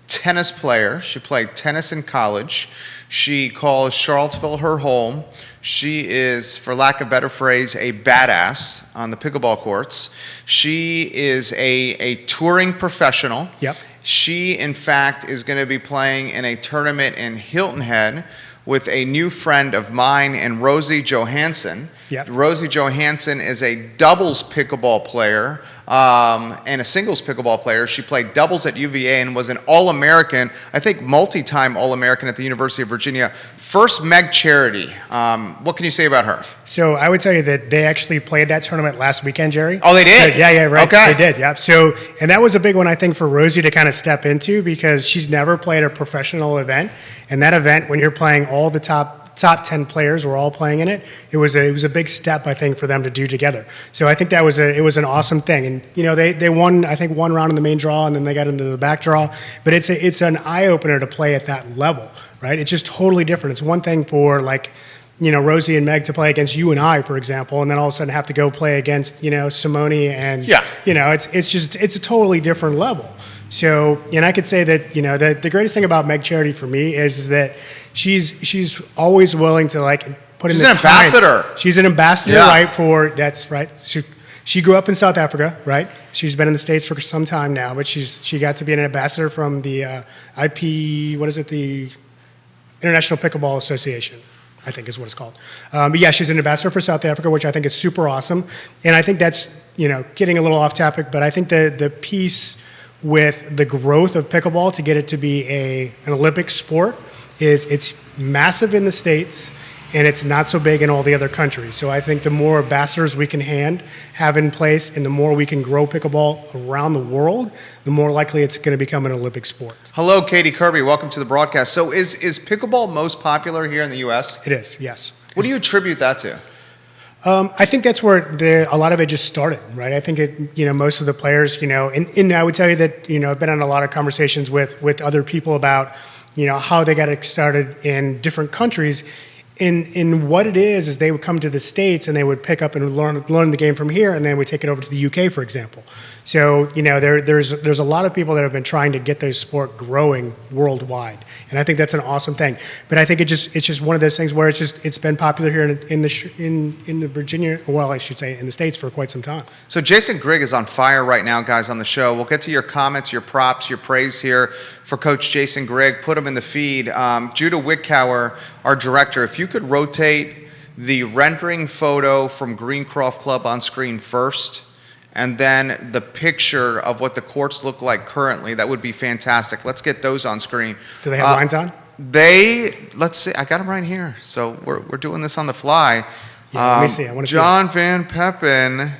[SPEAKER 1] tennis player. She played tennis in college. She calls Charlottesville her home. She is, for lack of a better phrase, a badass on the pickleball courts. She is a touring professional.
[SPEAKER 2] Yep.
[SPEAKER 1] She, in fact, is going to be playing in a tournament in Hilton Head with a new friend of mine and Rosie Johansson.
[SPEAKER 2] Yep.
[SPEAKER 1] Rosie Johansson is a doubles pickleball player and a singles pickleball player. She played doubles at UVA and was an All-American, I think multi-time All-American at the University of Virginia. First, Meg Charity. What can you say about her?
[SPEAKER 2] So I would tell you that they actually played that tournament last weekend, Jerry.
[SPEAKER 1] Oh, they did?
[SPEAKER 2] Yeah, right.
[SPEAKER 1] Okay.
[SPEAKER 2] They did, yeah. So, and that was a big one, I think, for Rosie to kind of step into, because she's never played a professional event. And that event, when you're playing all the top 10 players were all playing in it. It was a big step, I think, for them to do together. So I think it was an awesome thing. And they won, I think, one round in the main draw, and then they got into the back draw. But it's an eye opener to play at that level, right? It's just totally different. It's one thing for Rosie and Meg to play against you and I, for example, and then all of a sudden have to go play against Simone and it's a totally different level. So, and I could say that the greatest thing about Meg Charity for me is that she's always willing to put in the time. She's an
[SPEAKER 1] ambassador.
[SPEAKER 2] She's an ambassador, right? That's right. She grew up in South Africa, right? She's been in the States for some time now, but she got to be an ambassador from the the International Pickleball Association, I think is what it's called. But yeah, she's an ambassador for South Africa, which I think is super awesome. And I think that's getting a little off topic, but I think the piece with the growth of pickleball to get it to be an Olympic sport is it's massive in the States and it's not so big in all the other countries. So I think the more ambassadors we can have in place and the more we can grow pickleball around the world, the more likely it's going to become an Olympic sport.
[SPEAKER 1] Hello, Katie Kirby. Welcome to the broadcast. So is pickleball most popular here in the U.S.?
[SPEAKER 2] It is, yes.
[SPEAKER 1] What do you attribute that to?
[SPEAKER 2] I think that's where a lot of it just started, right? I think most of the players, and I would tell you that, I've been on a lot of conversations with other people about, how they got it started in different countries. In what it is they would come to the States and they would pick up and learn the game from here, and then would take it over to the UK, for example. So there's a lot of people that have been trying to get the sport growing worldwide, and I think that's an awesome thing. But I think it's just one of those things where it's been popular here in the Virginia, well, I should say in the States for quite some time.
[SPEAKER 1] So Jason Grigg is on fire right now, guys, on the show. We'll get to your comments, your props, your praise here for Coach Jason Grigg. Put him in the feed. Judah Wickhauer, our director, if you could rotate the rendering photo from Greencroft Club on screen first, and then the picture of what the courts look like currently, that would be fantastic. Let's get those on screen.
[SPEAKER 2] Do they have lines on?
[SPEAKER 1] Let's see, I got them right here. So we're doing this on the fly.
[SPEAKER 2] Yeah, let me see. I want to see.
[SPEAKER 1] John Van Peppen,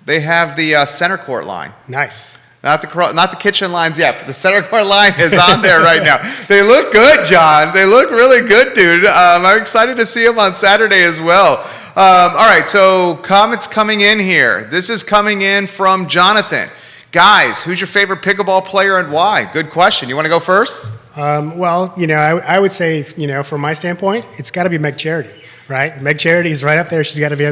[SPEAKER 1] they have the center court line.
[SPEAKER 2] Nice.
[SPEAKER 1] Not the kitchen lines yet, but the center court line is on there right now. They look good, John. They look really good, dude. I'm excited to see them on Saturday as well. All right, so comments coming in here. This is coming in from Jonathan. Guys, who's your favorite pickleball player and why? Good question. You want to go first?
[SPEAKER 2] Well, I would say, from my standpoint, it's got to be Meg Charity, right? Meg Charity is right up there. She's got to be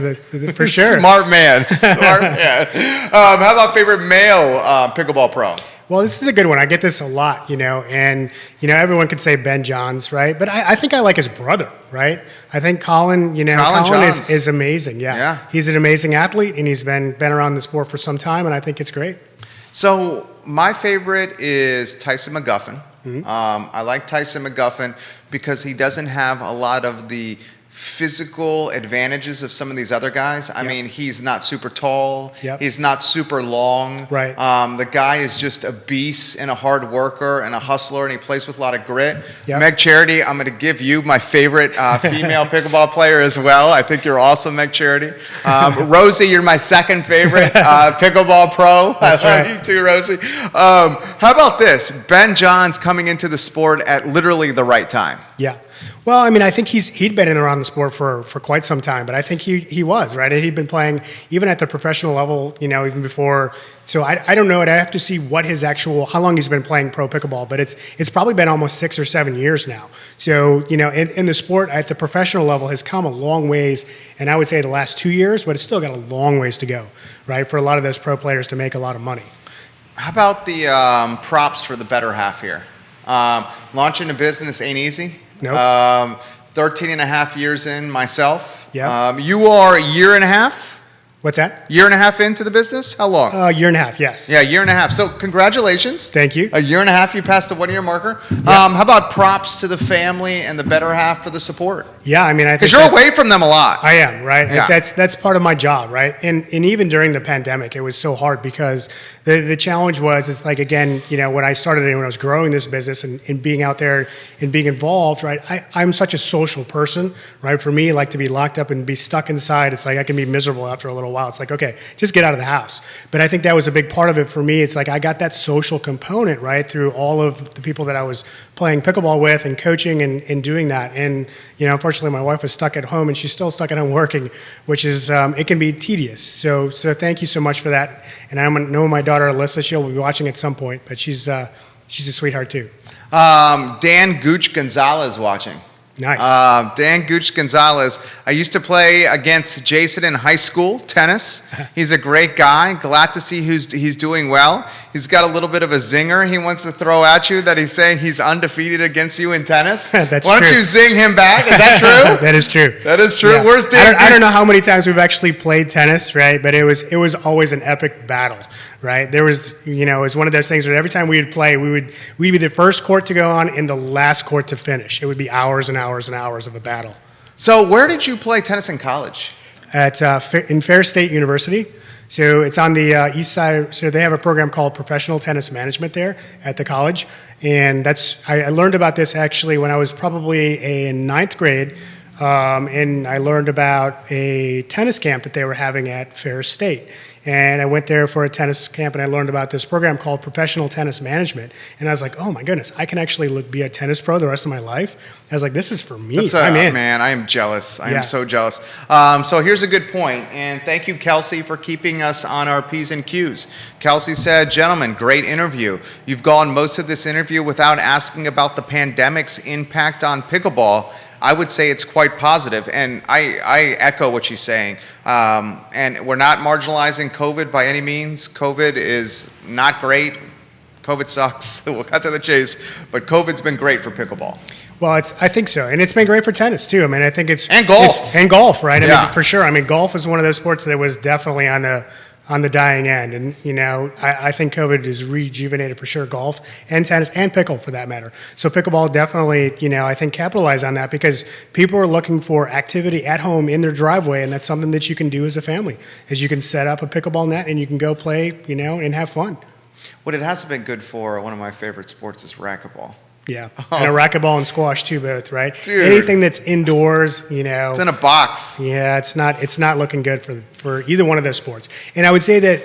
[SPEAKER 2] for sure.
[SPEAKER 1] Smart man. Smart man. How about favorite male pickleball pro?
[SPEAKER 2] Well, this is a good one. I get this a lot, and everyone could say Ben Johns, right? But I think I like his brother, right? I think Colin is amazing. Yeah. He's an amazing athlete, and he's been around the sport for some time, and I think it's great.
[SPEAKER 1] So my favorite is Tyson Mcguffin. Mm-hmm. I like Tyson Mcguffin because he doesn't have a lot of the physical advantages of some of these other guys. I mean, he's not super tall.
[SPEAKER 2] Yep.
[SPEAKER 1] He's not super long.
[SPEAKER 2] Right.
[SPEAKER 1] The guy is just a beast and a hard worker and a hustler, and he plays with a lot of grit.
[SPEAKER 2] Yep.
[SPEAKER 1] Meg Charity, I'm going to give you my favorite female pickleball player as well. I think you're awesome, Meg Charity. Rosie, you're my second favorite pickleball pro.
[SPEAKER 2] That's
[SPEAKER 1] I love
[SPEAKER 2] right.
[SPEAKER 1] you too, Rosie. How about this? Ben Johns coming into the sport at literally the right time.
[SPEAKER 2] Yeah. Well, I mean, I think he'd been in around the sport for quite some time, but I think he was, right? He'd been playing even at the professional level, even before. So I don't know. I'd have to see what how long he's been playing pro pickleball, but it's probably been almost 6 or 7 years now. So, in the sport at the professional level has come a long ways, and I would say the last 2 years, but it's still got a long ways to go, right? For a lot of those pro players to make a lot of money.
[SPEAKER 1] How about the props for the better half here? Launching a business ain't easy.
[SPEAKER 2] Nope.
[SPEAKER 1] 13 and a half years in myself.
[SPEAKER 2] Yeah.
[SPEAKER 1] You are a year and a half?
[SPEAKER 2] What's that?
[SPEAKER 1] Year and a half into the business? How long?
[SPEAKER 2] A year and a half, yes.
[SPEAKER 1] Yeah, year and a half. So congratulations.
[SPEAKER 2] Thank you.
[SPEAKER 1] A year and a half, you passed the 1 year marker.
[SPEAKER 2] Yeah.
[SPEAKER 1] How about props to the family and the better half for the support?
[SPEAKER 2] Yeah, I mean, I think
[SPEAKER 1] because you're away from them a lot.
[SPEAKER 2] I am, right?
[SPEAKER 1] Yeah.
[SPEAKER 2] That's part of my job, right? And even during the pandemic, it was so hard because the challenge was, like, again, when I started and when I was growing this business and being out there and being involved, right? I'm such a social person, right? For me, like to be locked up and be stuck inside, it's like I can be miserable after a little while. It's like, okay, just get out of the house. But I think that was a big part of it for me. It's like I got that social component, right, through all of the people that I was playing pickleball with and coaching and doing that. And, unfortunately, my wife was stuck at home and she's still stuck at home working, which is, it can be tedious. So thank you so much for that. And I know my daughter, Alyssa, she'll be watching at some point, but she's a sweetheart too.
[SPEAKER 1] Dan Gooch Gonzalez watching.
[SPEAKER 2] Nice.
[SPEAKER 1] Dan Gooch Gonzalez. I used to play against Jason in high school, tennis. He's a great guy. Glad to see he's doing well. He's got a little bit of a zinger he wants to throw at you that he's saying he's undefeated against you in tennis.
[SPEAKER 2] That's
[SPEAKER 1] Why don't
[SPEAKER 2] true.
[SPEAKER 1] you zing him back? Is that true?
[SPEAKER 2] That is true.
[SPEAKER 1] That is true.
[SPEAKER 2] Yeah.
[SPEAKER 1] Where's Dan?
[SPEAKER 2] I don't know how many times we've actually played tennis, right? But it was always an epic battle, right? There was, it was one of those things where every time we would play, we'd be the first court to go on and the last court to finish. It would be hours and hours and hours of a battle.
[SPEAKER 1] So where did you play tennis in college?
[SPEAKER 2] In Fair State University. So it's on the east side. So they have a program called Professional Tennis Management there at the college. And I learned about this actually when I was probably in ninth grade. And I learned about a tennis camp that they were having at Fair State. And I went there for a tennis camp and I learned about this program called Professional Tennis Management. And I was like, oh my goodness, I can actually be a tennis pro the rest of my life. I was like, this is for me. I'm in.
[SPEAKER 1] Man, I am jealous. I am so jealous. So here's a good point. And thank you, Kelsey, for keeping us on our P's and Q's. Kelsey said, gentlemen, great interview. You've gone most of this interview without asking about the pandemic's impact on pickleball. I would say it's quite positive, and I echo what she's saying. And we're not marginalizing COVID by any means. COVID is not great. COVID sucks. We'll cut to the chase. But COVID's been great for pickleball.
[SPEAKER 2] Well, I think so, and it's been great for tennis too. I mean, I think it's
[SPEAKER 1] and golf,
[SPEAKER 2] right? I mean, for sure. I mean, golf is one of those sports that was definitely on on the dying end. And, I think COVID has rejuvenated for sure golf and tennis and pickle for that matter. So pickleball definitely, I think capitalize on that because people are looking for activity at home in their driveway. And that's something that you can do as a family is you can set up a pickleball net and you can go play, and have fun.
[SPEAKER 1] What it hasn't been good for, one of my favorite sports is racquetball.
[SPEAKER 2] Yeah, and a racquetball and squash too, both, right?
[SPEAKER 1] Dude.
[SPEAKER 2] Anything that's indoors,
[SPEAKER 1] It's in a box.
[SPEAKER 2] Yeah, it's not looking good for either one of those sports. And I would say that,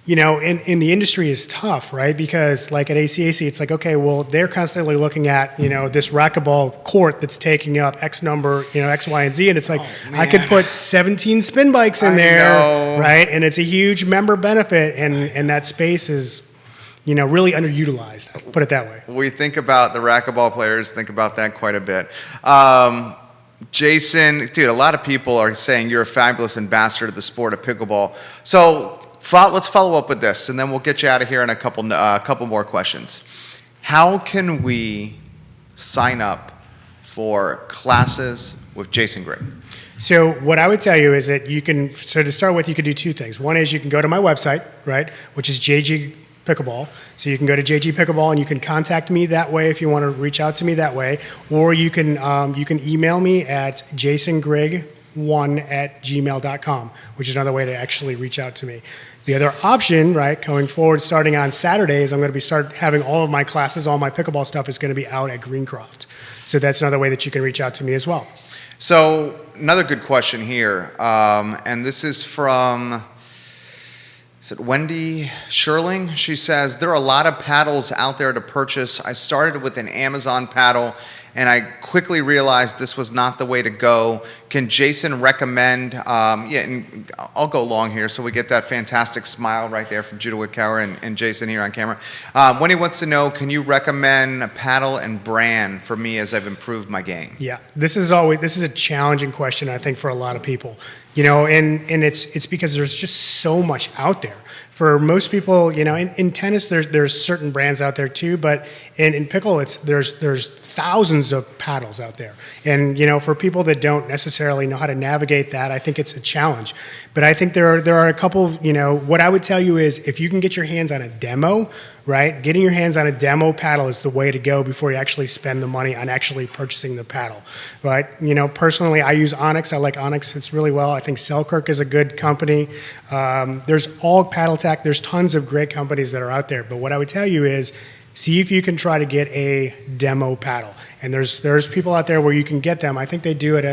[SPEAKER 2] in the industry is tough, right? Because like at ACAC, it's like, okay, well, they're constantly looking at, this racquetball court that's taking up X number, X, Y, and Z. And it's like, I could put 17 spin bikes in there, right? And it's a huge member benefit. And that space is, really underutilized, put it that way.
[SPEAKER 1] We think about the racquetball players, think about that quite a bit. Jason, dude, a lot of people are saying you're a fabulous ambassador to the sport of pickleball. So let's follow up with this, and then we'll get you out of here in a couple more questions. How can we sign up for classes with Jason Grigg?
[SPEAKER 2] So what I would tell you is that to start with, you could do two things. One is you can go to my website, right, which is JG Pickleball. So you can go to JG Pickleball and you can contact me that way if you want to reach out to me that way, or you can email me at jasongrigg1@gmail.com, which is another way to actually reach out to me. The other option, right, going forward, starting on Saturdays, I'm going to be having all of my classes, all my pickleball stuff is going to be out at Greencroft. So that's another way that you can reach out to me as well.
[SPEAKER 1] So another good question here, and this is from. Is it Wendy Sherling? She says, there are a lot of paddles out there to purchase. I started with an Amazon paddle, and I quickly realized this was not the way to go. Can Jason recommend, and I'll go long here so we get that fantastic smile right there from Judah Wickower and Jason here on camera. Wendy wants to know, can you recommend a paddle and brand for me as I've improved my game?
[SPEAKER 2] Yeah, this is a challenging question, I think, for a lot of people. And it's because there's just so much out there. For most people, in tennis, there's certain brands out there too, but in pickle, there's thousands of paddles out there. And, for people that don't necessarily know how to navigate that, I think it's a challenge. But I think there are a couple, what I would tell you is if you can get your hands on a demo, right? Getting your hands on a demo paddle is the way to go before you actually spend the money on actually purchasing the paddle, right? Personally, I use Onyx. I like Onyx. It's really well. I think Selkirk is a good company. There's all Paddle Tech. There's tons of great companies that are out there. But what I would tell you is see if you can try to get a demo paddle. And there's people out there where you can get them. I think they do it.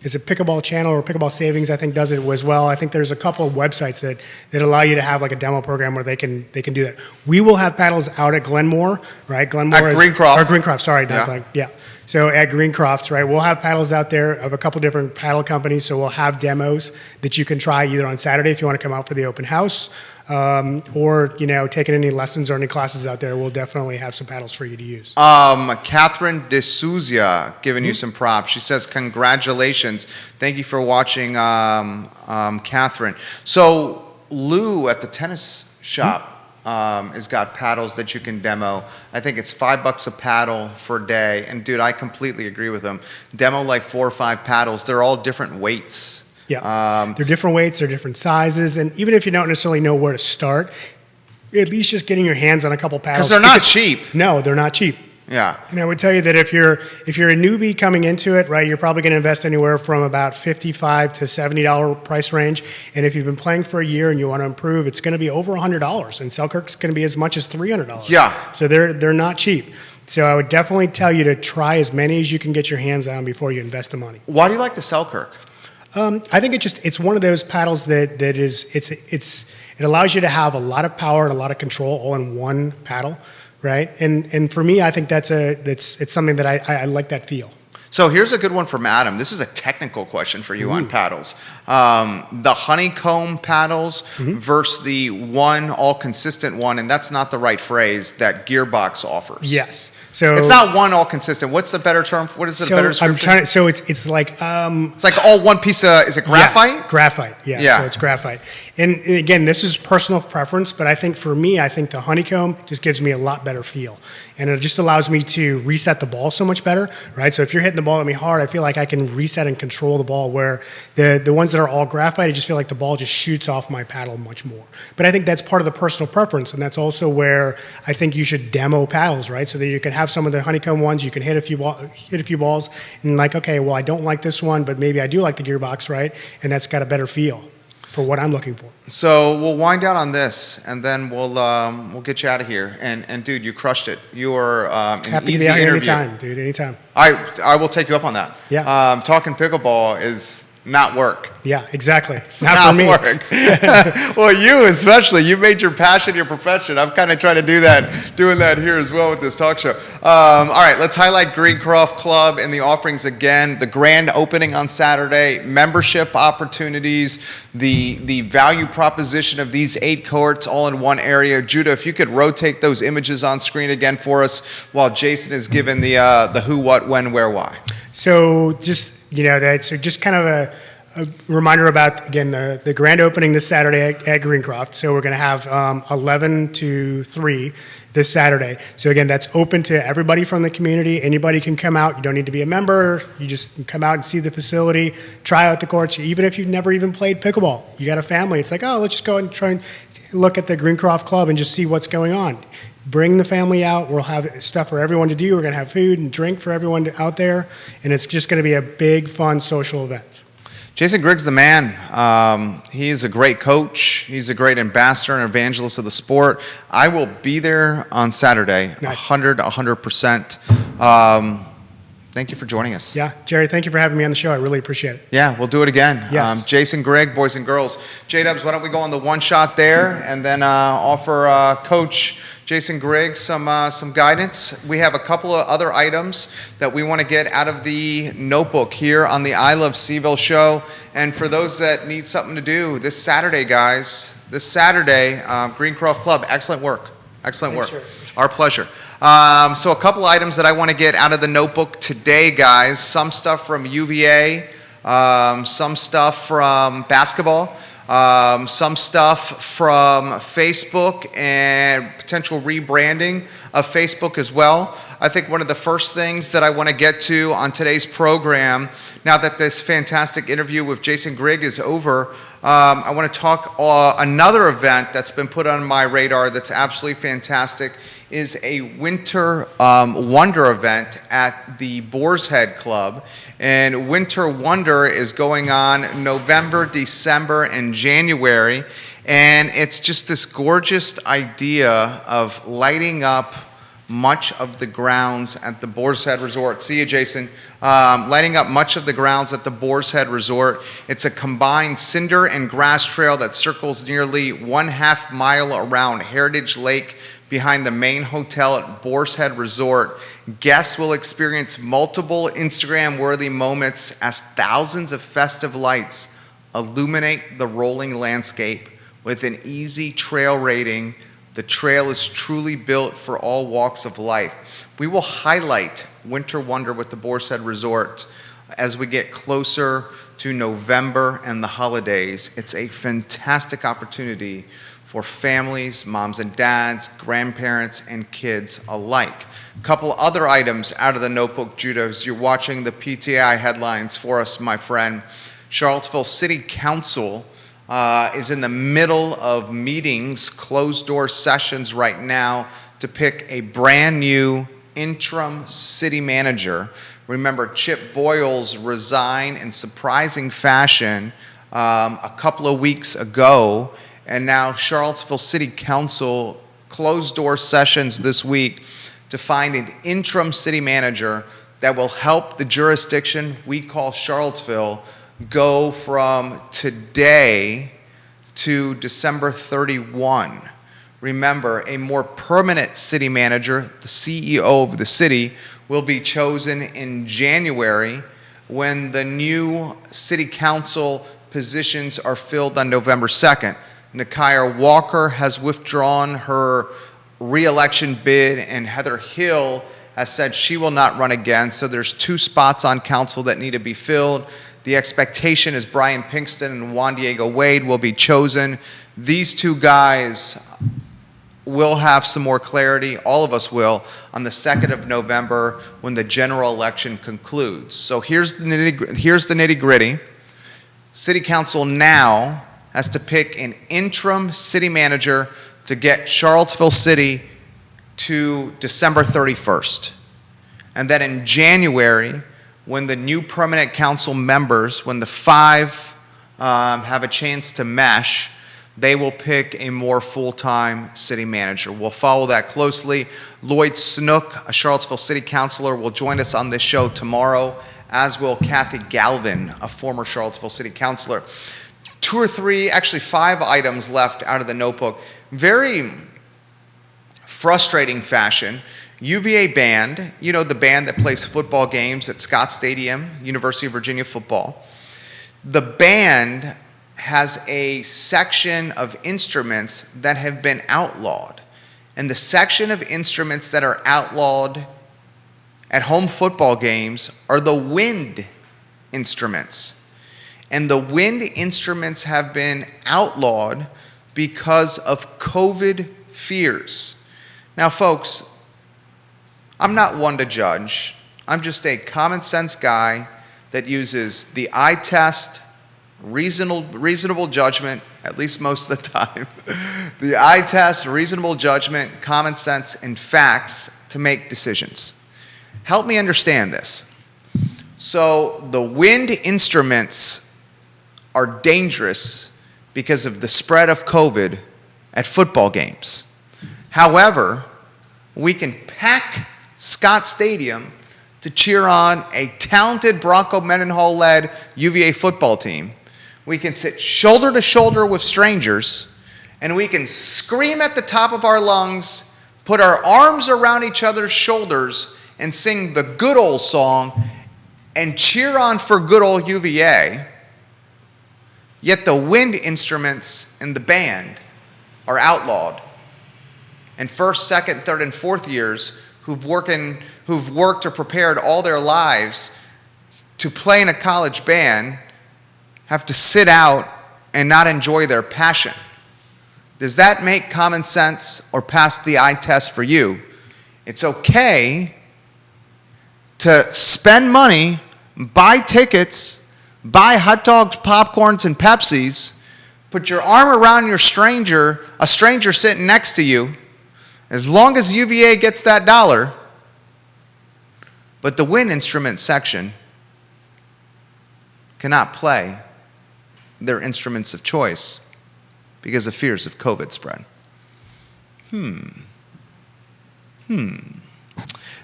[SPEAKER 2] Is it Pickleball Channel or Pickleball Savings? I think does it as well. I think there's a couple of websites that allow you to have like a demo program where they can do that. We will have paddles out at Glenmore, right? Glenmore
[SPEAKER 1] at Greencroft.
[SPEAKER 2] Or Greencroft, sorry.
[SPEAKER 1] Yeah.
[SPEAKER 2] So at Greencroft, right, we'll have paddles out there of a couple different paddle companies. So we'll have demos that you can try either on Saturday if you want to come out for the open house, or taking any lessons or any classes out there. We'll definitely have some paddles for you to use.
[SPEAKER 1] Catherine D'Souza giving you some props. She says, congratulations. Thank you for watching, Catherine. So Lou at the tennis shop has got paddles that you can demo. I think it's $5 a paddle for a day. And dude, I completely agree with them. Demo like 4 or 5 paddles. They're all different weights.
[SPEAKER 2] Yeah, they're different weights, they're different sizes, and even if you don't necessarily know where to start, at least just getting your hands on a couple paddles.
[SPEAKER 1] Because they're not cheap.
[SPEAKER 2] No, they're not cheap.
[SPEAKER 1] Yeah.
[SPEAKER 2] And I would tell you that if you're a newbie coming into it, right, you're probably going to invest anywhere from about $55 to $70 price range. And if you've been playing for a year and you want to improve, it's going to be over $100. And Selkirk's going to be as much as $300.
[SPEAKER 1] Yeah.
[SPEAKER 2] So they're not cheap. So I would definitely tell you to try as many as you can get your hands on before you invest the money.
[SPEAKER 1] Why do you like the Selkirk?
[SPEAKER 2] I think it's one of those paddles that it allows you to have a lot of power and a lot of control all in one paddle, right? And for me, I think it's something that I like that feel.
[SPEAKER 1] So here's a good one from Adam. This is a technical question for you on paddles. The honeycomb paddles versus the one all consistent one, and that's not the right phrase, that Gearbox offers.
[SPEAKER 2] Yes. So
[SPEAKER 1] it's not one all consistent. What's the better term? What is the better description?
[SPEAKER 2] It's like
[SPEAKER 1] it's like all one piece of, is it graphite?
[SPEAKER 2] Yes, graphite. Yes, yeah. So it's graphite. And again, this is personal preference, but I think for me, I think the honeycomb just gives me a lot better feel. And it just allows me to reset the ball so much better, right? So if you're hitting the ball at me hard, I feel like I can reset and control the ball, where the ones that are all graphite, I just feel like the ball just shoots off my paddle much more. But I think that's part of the personal preference, and that's also where I think you should demo paddles, right? So that you can have some of the honeycomb ones, you can hit a few balls, and like, okay, well, I don't like this one, but maybe I do like the gearbox, right? And that's got a better feel for what I'm looking for.
[SPEAKER 1] So we'll wind down on this, and then we'll get you out of here. And dude, you crushed it. You were an
[SPEAKER 2] Happy
[SPEAKER 1] easy
[SPEAKER 2] to be out here
[SPEAKER 1] interview.
[SPEAKER 2] anytime, dude, anytime.
[SPEAKER 1] I will take you up on that.
[SPEAKER 2] Yeah.
[SPEAKER 1] Talking pickleball is not work.
[SPEAKER 2] Yeah, exactly.
[SPEAKER 1] It's
[SPEAKER 2] Not
[SPEAKER 1] not
[SPEAKER 2] for me.
[SPEAKER 1] work. Well, you especially, you made your passion your profession. I'm kind of trying to doing that here as well with this talk show. All right, let's highlight Greencroft Club and the offerings again. The grand opening on Saturday, membership opportunities, the value proposition of these 8 courts all in one area. Judah, if you could rotate those images on screen again for us while Jason is given the who, what, when, where, why.
[SPEAKER 2] So just, so just kind of a reminder about, again, the grand opening this Saturday at Greencroft. So we're going to have 11 to 3 this Saturday. So again, that's open to everybody from the community. Anybody can come out. You don't need to be a member. You just can come out and see the facility, try out the courts. Even if you've never even played pickleball, you got a family. It's like, oh, let's just go and try and look at the Greencroft Club and just see what's going on. Bring the family out. We'll have stuff for everyone to do. We're going to have food and drink for everyone out there. And it's just going to be a big, fun social event.
[SPEAKER 1] Jason Grigg's the man. He's a great coach. He's a great ambassador and evangelist of the sport. I will be there on Saturday,
[SPEAKER 2] Nice.
[SPEAKER 1] 100%. Thank you for joining us.
[SPEAKER 2] Yeah, Jerry, thank you for having me on the show. I really appreciate it.
[SPEAKER 1] Yeah, we'll do it again.
[SPEAKER 2] Yes.
[SPEAKER 1] Jason Grigg, boys and girls. J-Dubs, why don't we go on the one shot there and then offer Coach Jason Grigg some guidance. We have a couple of other items that we want to get out of the notebook here on the I Love CVille Show. And for those that need something to do, this Saturday, guys, Greencroft Club, excellent work. Excellent work.
[SPEAKER 2] Thanks,
[SPEAKER 1] Our pleasure. So a couple items that I want to get out of the notebook today, guys. Some stuff from UVA, some stuff from basketball, some stuff from Facebook and potential rebranding of Facebook as well. I think one of the first things that I want to get to on today's program, now that this fantastic interview with Jason Grigg is over, I want to talk another event that's been put on my radar that's absolutely fantastic is a Winter Wonder event at the Boar's Head Club. And Winter Wonder is going on November, December, and January. And it's just this gorgeous idea of lighting up much of the grounds at the Boar's Head Resort. See you, Jason. Lighting up much of the grounds at the Boar's Head Resort. It's a combined cinder and grass trail that circles nearly 1/2 mile around Heritage Lake behind the main hotel at Boar's Head Resort. Guests will experience multiple Instagram-worthy moments as thousands of festive lights illuminate the rolling landscape. With an easy trail rating, the trail is truly built for all walks of life. We will highlight Winter Wonder with the Boar's Head Resort as we get closer to November and the holidays. It's a fantastic opportunity for families, moms and dads, grandparents, and kids alike. A couple other items out of the notebook, Judah, as you're watching the PTI headlines for us, my friend. Charlottesville City Council is in the middle of meetings, closed-door sessions right now to pick a brand new interim city manager. Remember, Chip Boyles resigned in surprising fashion a couple of weeks ago, and now Charlottesville City Council closed-door sessions this week to find an interim city manager that will help the jurisdiction we call Charlottesville go from today to December 31. Remember, a more permanent city manager, the CEO of the city, will be chosen in January when the new city council positions are filled on November 2nd. Nakia Walker has withdrawn her re-election bid, and Heather Hill has said she will not run again. So there's 2 spots on council that need to be filled. The expectation is Brian Pinkston and Juan Diego Wade will be chosen. These 2 guys we'll have some more clarity, all of us will, on the 2nd of November when the general election concludes. So here's the nitty-gritty. City Council now has to pick an interim city manager to get Charlottesville City to December 31st. And then in January, when the new permanent council members, when the 5 have a chance to mesh, they will pick a more full-time city manager. We'll follow that closely. Lloyd Snook, a Charlottesville city councilor, will join us on this show tomorrow, as will Kathy Galvin, a former Charlottesville city councilor. 2 or 3, actually 5 items left out of the notebook. Very frustrating fashion. UVA band, you know, the band that plays football games at Scott Stadium, University of Virginia football. The band has a section of instruments that have been outlawed. And the section of instruments that are outlawed at home football games are the wind instruments. And the wind instruments have been outlawed because of COVID fears. Now, folks, I'm not one to judge. I'm just a common sense guy that uses the eye test, reasonable judgment, at least most of the time. The eye test, reasonable judgment, common sense, and facts to make decisions. Help me understand this. So the wind instruments are dangerous because of the spread of COVID at football games. However, we can pack Scott Stadium to cheer on a talented Bronco Mendenhall-led UVA football team. We can sit shoulder to shoulder with strangers, and we can scream at the top of our lungs, put our arms around each other's shoulders, and sing the good old song and cheer on for good old UVA. Yet the wind instruments in the band are outlawed. And first, second, third, and fourth years who've worked or prepared all their lives to play in a college band have to sit out and not enjoy their passion. Does that make common sense or pass the eye test for you? It's okay to spend money, buy tickets, buy hot dogs, popcorns, and Pepsis, put your arm around a stranger sitting next to you, as long as UVA gets that dollar. But the wind instrument section cannot play their instruments of choice because of fears of COVID spread.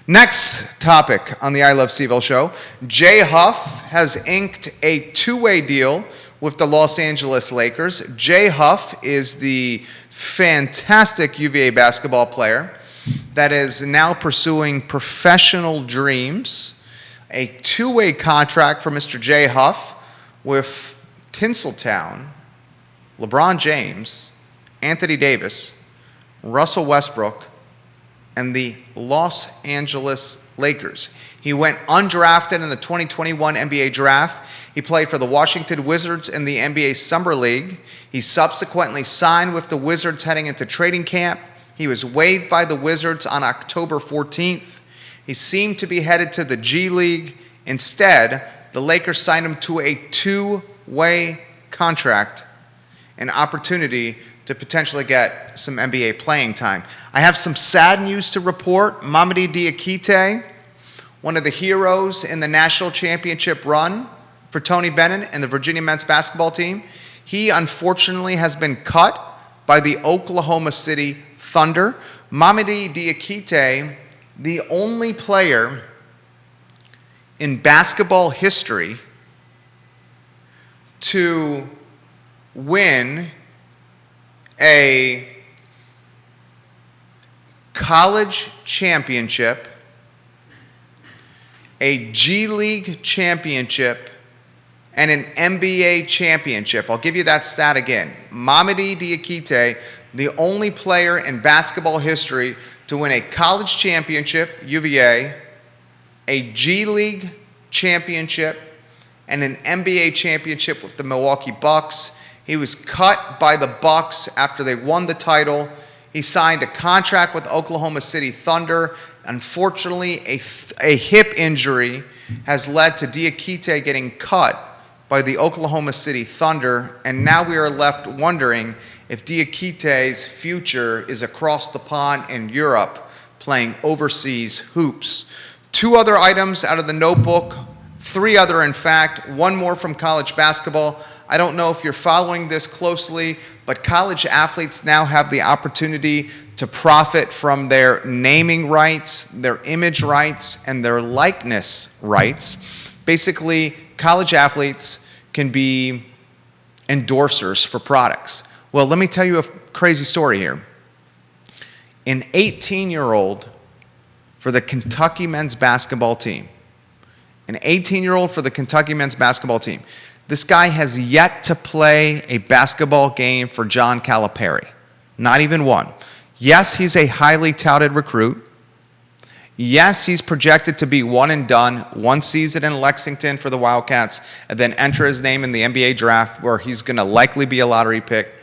[SPEAKER 1] Next topic on the I Love CVille show. Jay Huff has inked a 2-way deal with the Los Angeles Lakers. Jay Huff is the fantastic UVA basketball player that is now pursuing professional dreams. A 2-way contract for Mr. Jay Huff with Tinseltown, LeBron James, Anthony Davis, Russell Westbrook, and the Los Angeles Lakers. He went undrafted in the 2021 NBA draft. He played for the Washington Wizards in the NBA Summer League. He subsequently signed with the Wizards heading into training camp. He was waived by the Wizards on October 14th. He seemed to be headed to the G League. Instead, the Lakers signed him to a 2-way contract, an opportunity to potentially get some NBA playing time. I have some sad news to report. Mamadi Diakite, one of the heroes in the national championship run for Tony Bennett and the Virginia men's basketball team, he unfortunately has been cut by the Oklahoma City Thunder. Mamadi Diakite, the only player in basketball history to win a college championship, a G League championship, and an NBA championship. I'll give you that stat again. Mamadi Diakite, the only player in basketball history to win a college championship, UVA, a G League championship, and an NBA championship with the Milwaukee Bucks. He was cut by the Bucks after they won the title He signed a contract with Oklahoma City Thunder. Unfortunately, a hip injury has led to Diakite getting cut by the Oklahoma City Thunder, and now we are left wondering if Diakite's future is across the pond in Europe playing overseas hoops. 2 other items out of the notebook, 3 other in fact, 1 more from college basketball. I don't know if you're following this closely, but college athletes now have the opportunity to profit from their naming rights, their image rights, and their likeness rights. Basically, college athletes can be endorsers for products. Well, let me tell you a crazy story here. An 18-year-old for the Kentucky men's basketball team. An 18-year-old for the Kentucky men's basketball team. This guy has yet to play a basketball game for John Calipari. Not even one. Yes, he's a highly touted recruit. Yes, he's projected to be one and done, 1 season in Lexington for the Wildcats, and then enter his name in the NBA draft where he's going to likely be a lottery pick.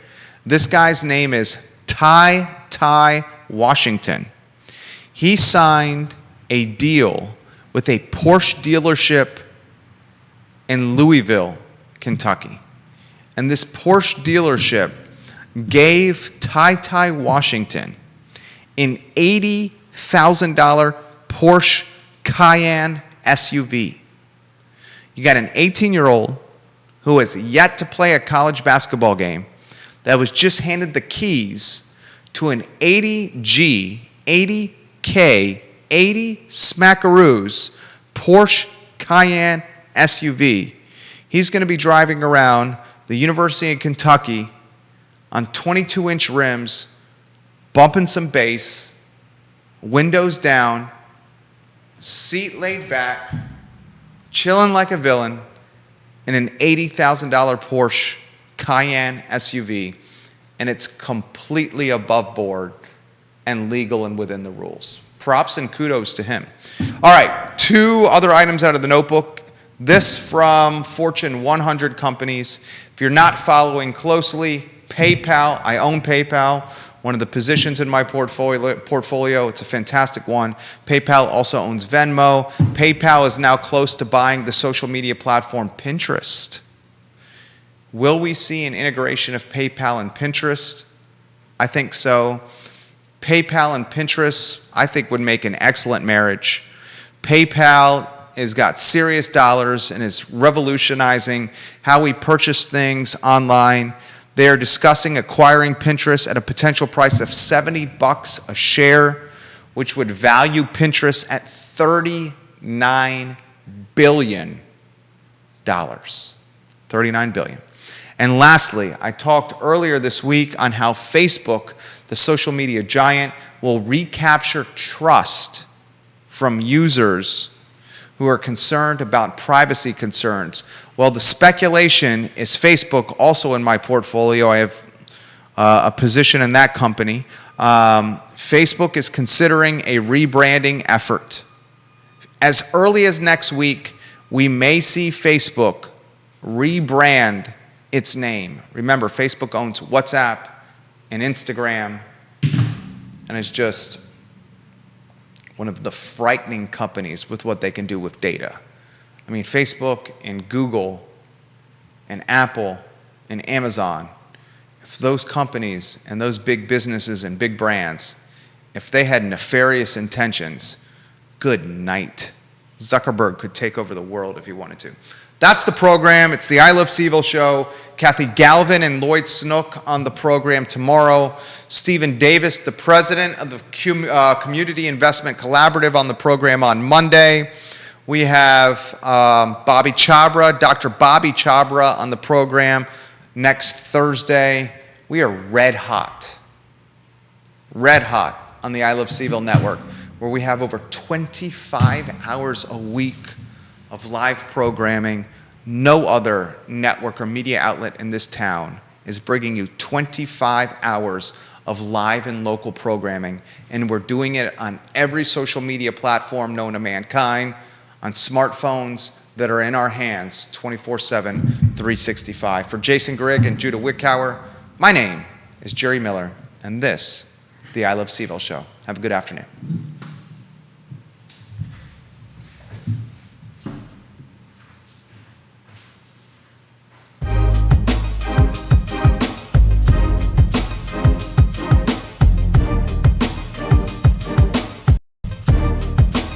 [SPEAKER 1] This guy's name is Ty Washington. He signed a deal with a Porsche dealership in Louisville, Kentucky. And this Porsche dealership gave Ty Washington an $80,000 Porsche Cayenne SUV. You got an 18-year-old who has yet to play a college basketball game that was just handed the keys to an 80K, 80 smackaroos Porsche Cayenne SUV. He's going to be driving around the University of Kentucky on 22-inch rims, bumping some bass, windows down, seat laid back, chilling like a villain in an $80,000 Porsche Cayenne SUV, and it's completely above board and legal and within the rules. Props and kudos to him. All right, 2 other items out of the notebook. This from Fortune 100 companies. If you're not following closely, PayPal, I own PayPal, one of the positions in my portfolio. It's a fantastic one. PayPal also owns Venmo. PayPal is now close to buying the social media platform Pinterest. Will we see an integration of PayPal and Pinterest? I think so. PayPal and Pinterest, I think, would make an excellent marriage. PayPal has got serious dollars and is revolutionizing how we purchase things online. They are discussing acquiring Pinterest at a potential price of $70 a share, which would value Pinterest at $39 billion. $39 billion. And lastly, I talked earlier this week on how Facebook, the social media giant, will recapture trust from users who are concerned about privacy concerns. Well, the speculation is Facebook, also in my portfolio. I have a position in that company. Facebook is considering a rebranding effort. As early as next week, we may see Facebook rebrand its name. Remember, Facebook owns WhatsApp and Instagram, and it's just one of the frightening companies with what they can do with data. I mean, Facebook and Google and Apple and Amazon, if those companies and those big businesses and big brands, if they had nefarious intentions, good night. Zuckerberg could take over the world if he wanted to. That's the program. It's the I Love CVille Show. Kathy Galvin and Lloyd Snook on the program tomorrow. Stephen Davis, the president of the Community Investment Collaborative, on the program on Monday. We have Bobby Chabra, Dr. Bobby Chabra on the program next Thursday. We are red hot on the I Love CVille Network, where we have over 25 hours a week of live programming. No other network or media outlet in this town is bringing you 25 hours of live and local programming, and we're doing it on every social media platform known to mankind, on smartphones that are in our hands 24/7, 365. For Jason Grigg and Judah Wickower, my name is Jerry Miller, and this the I Love CVille Show. Have a good afternoon.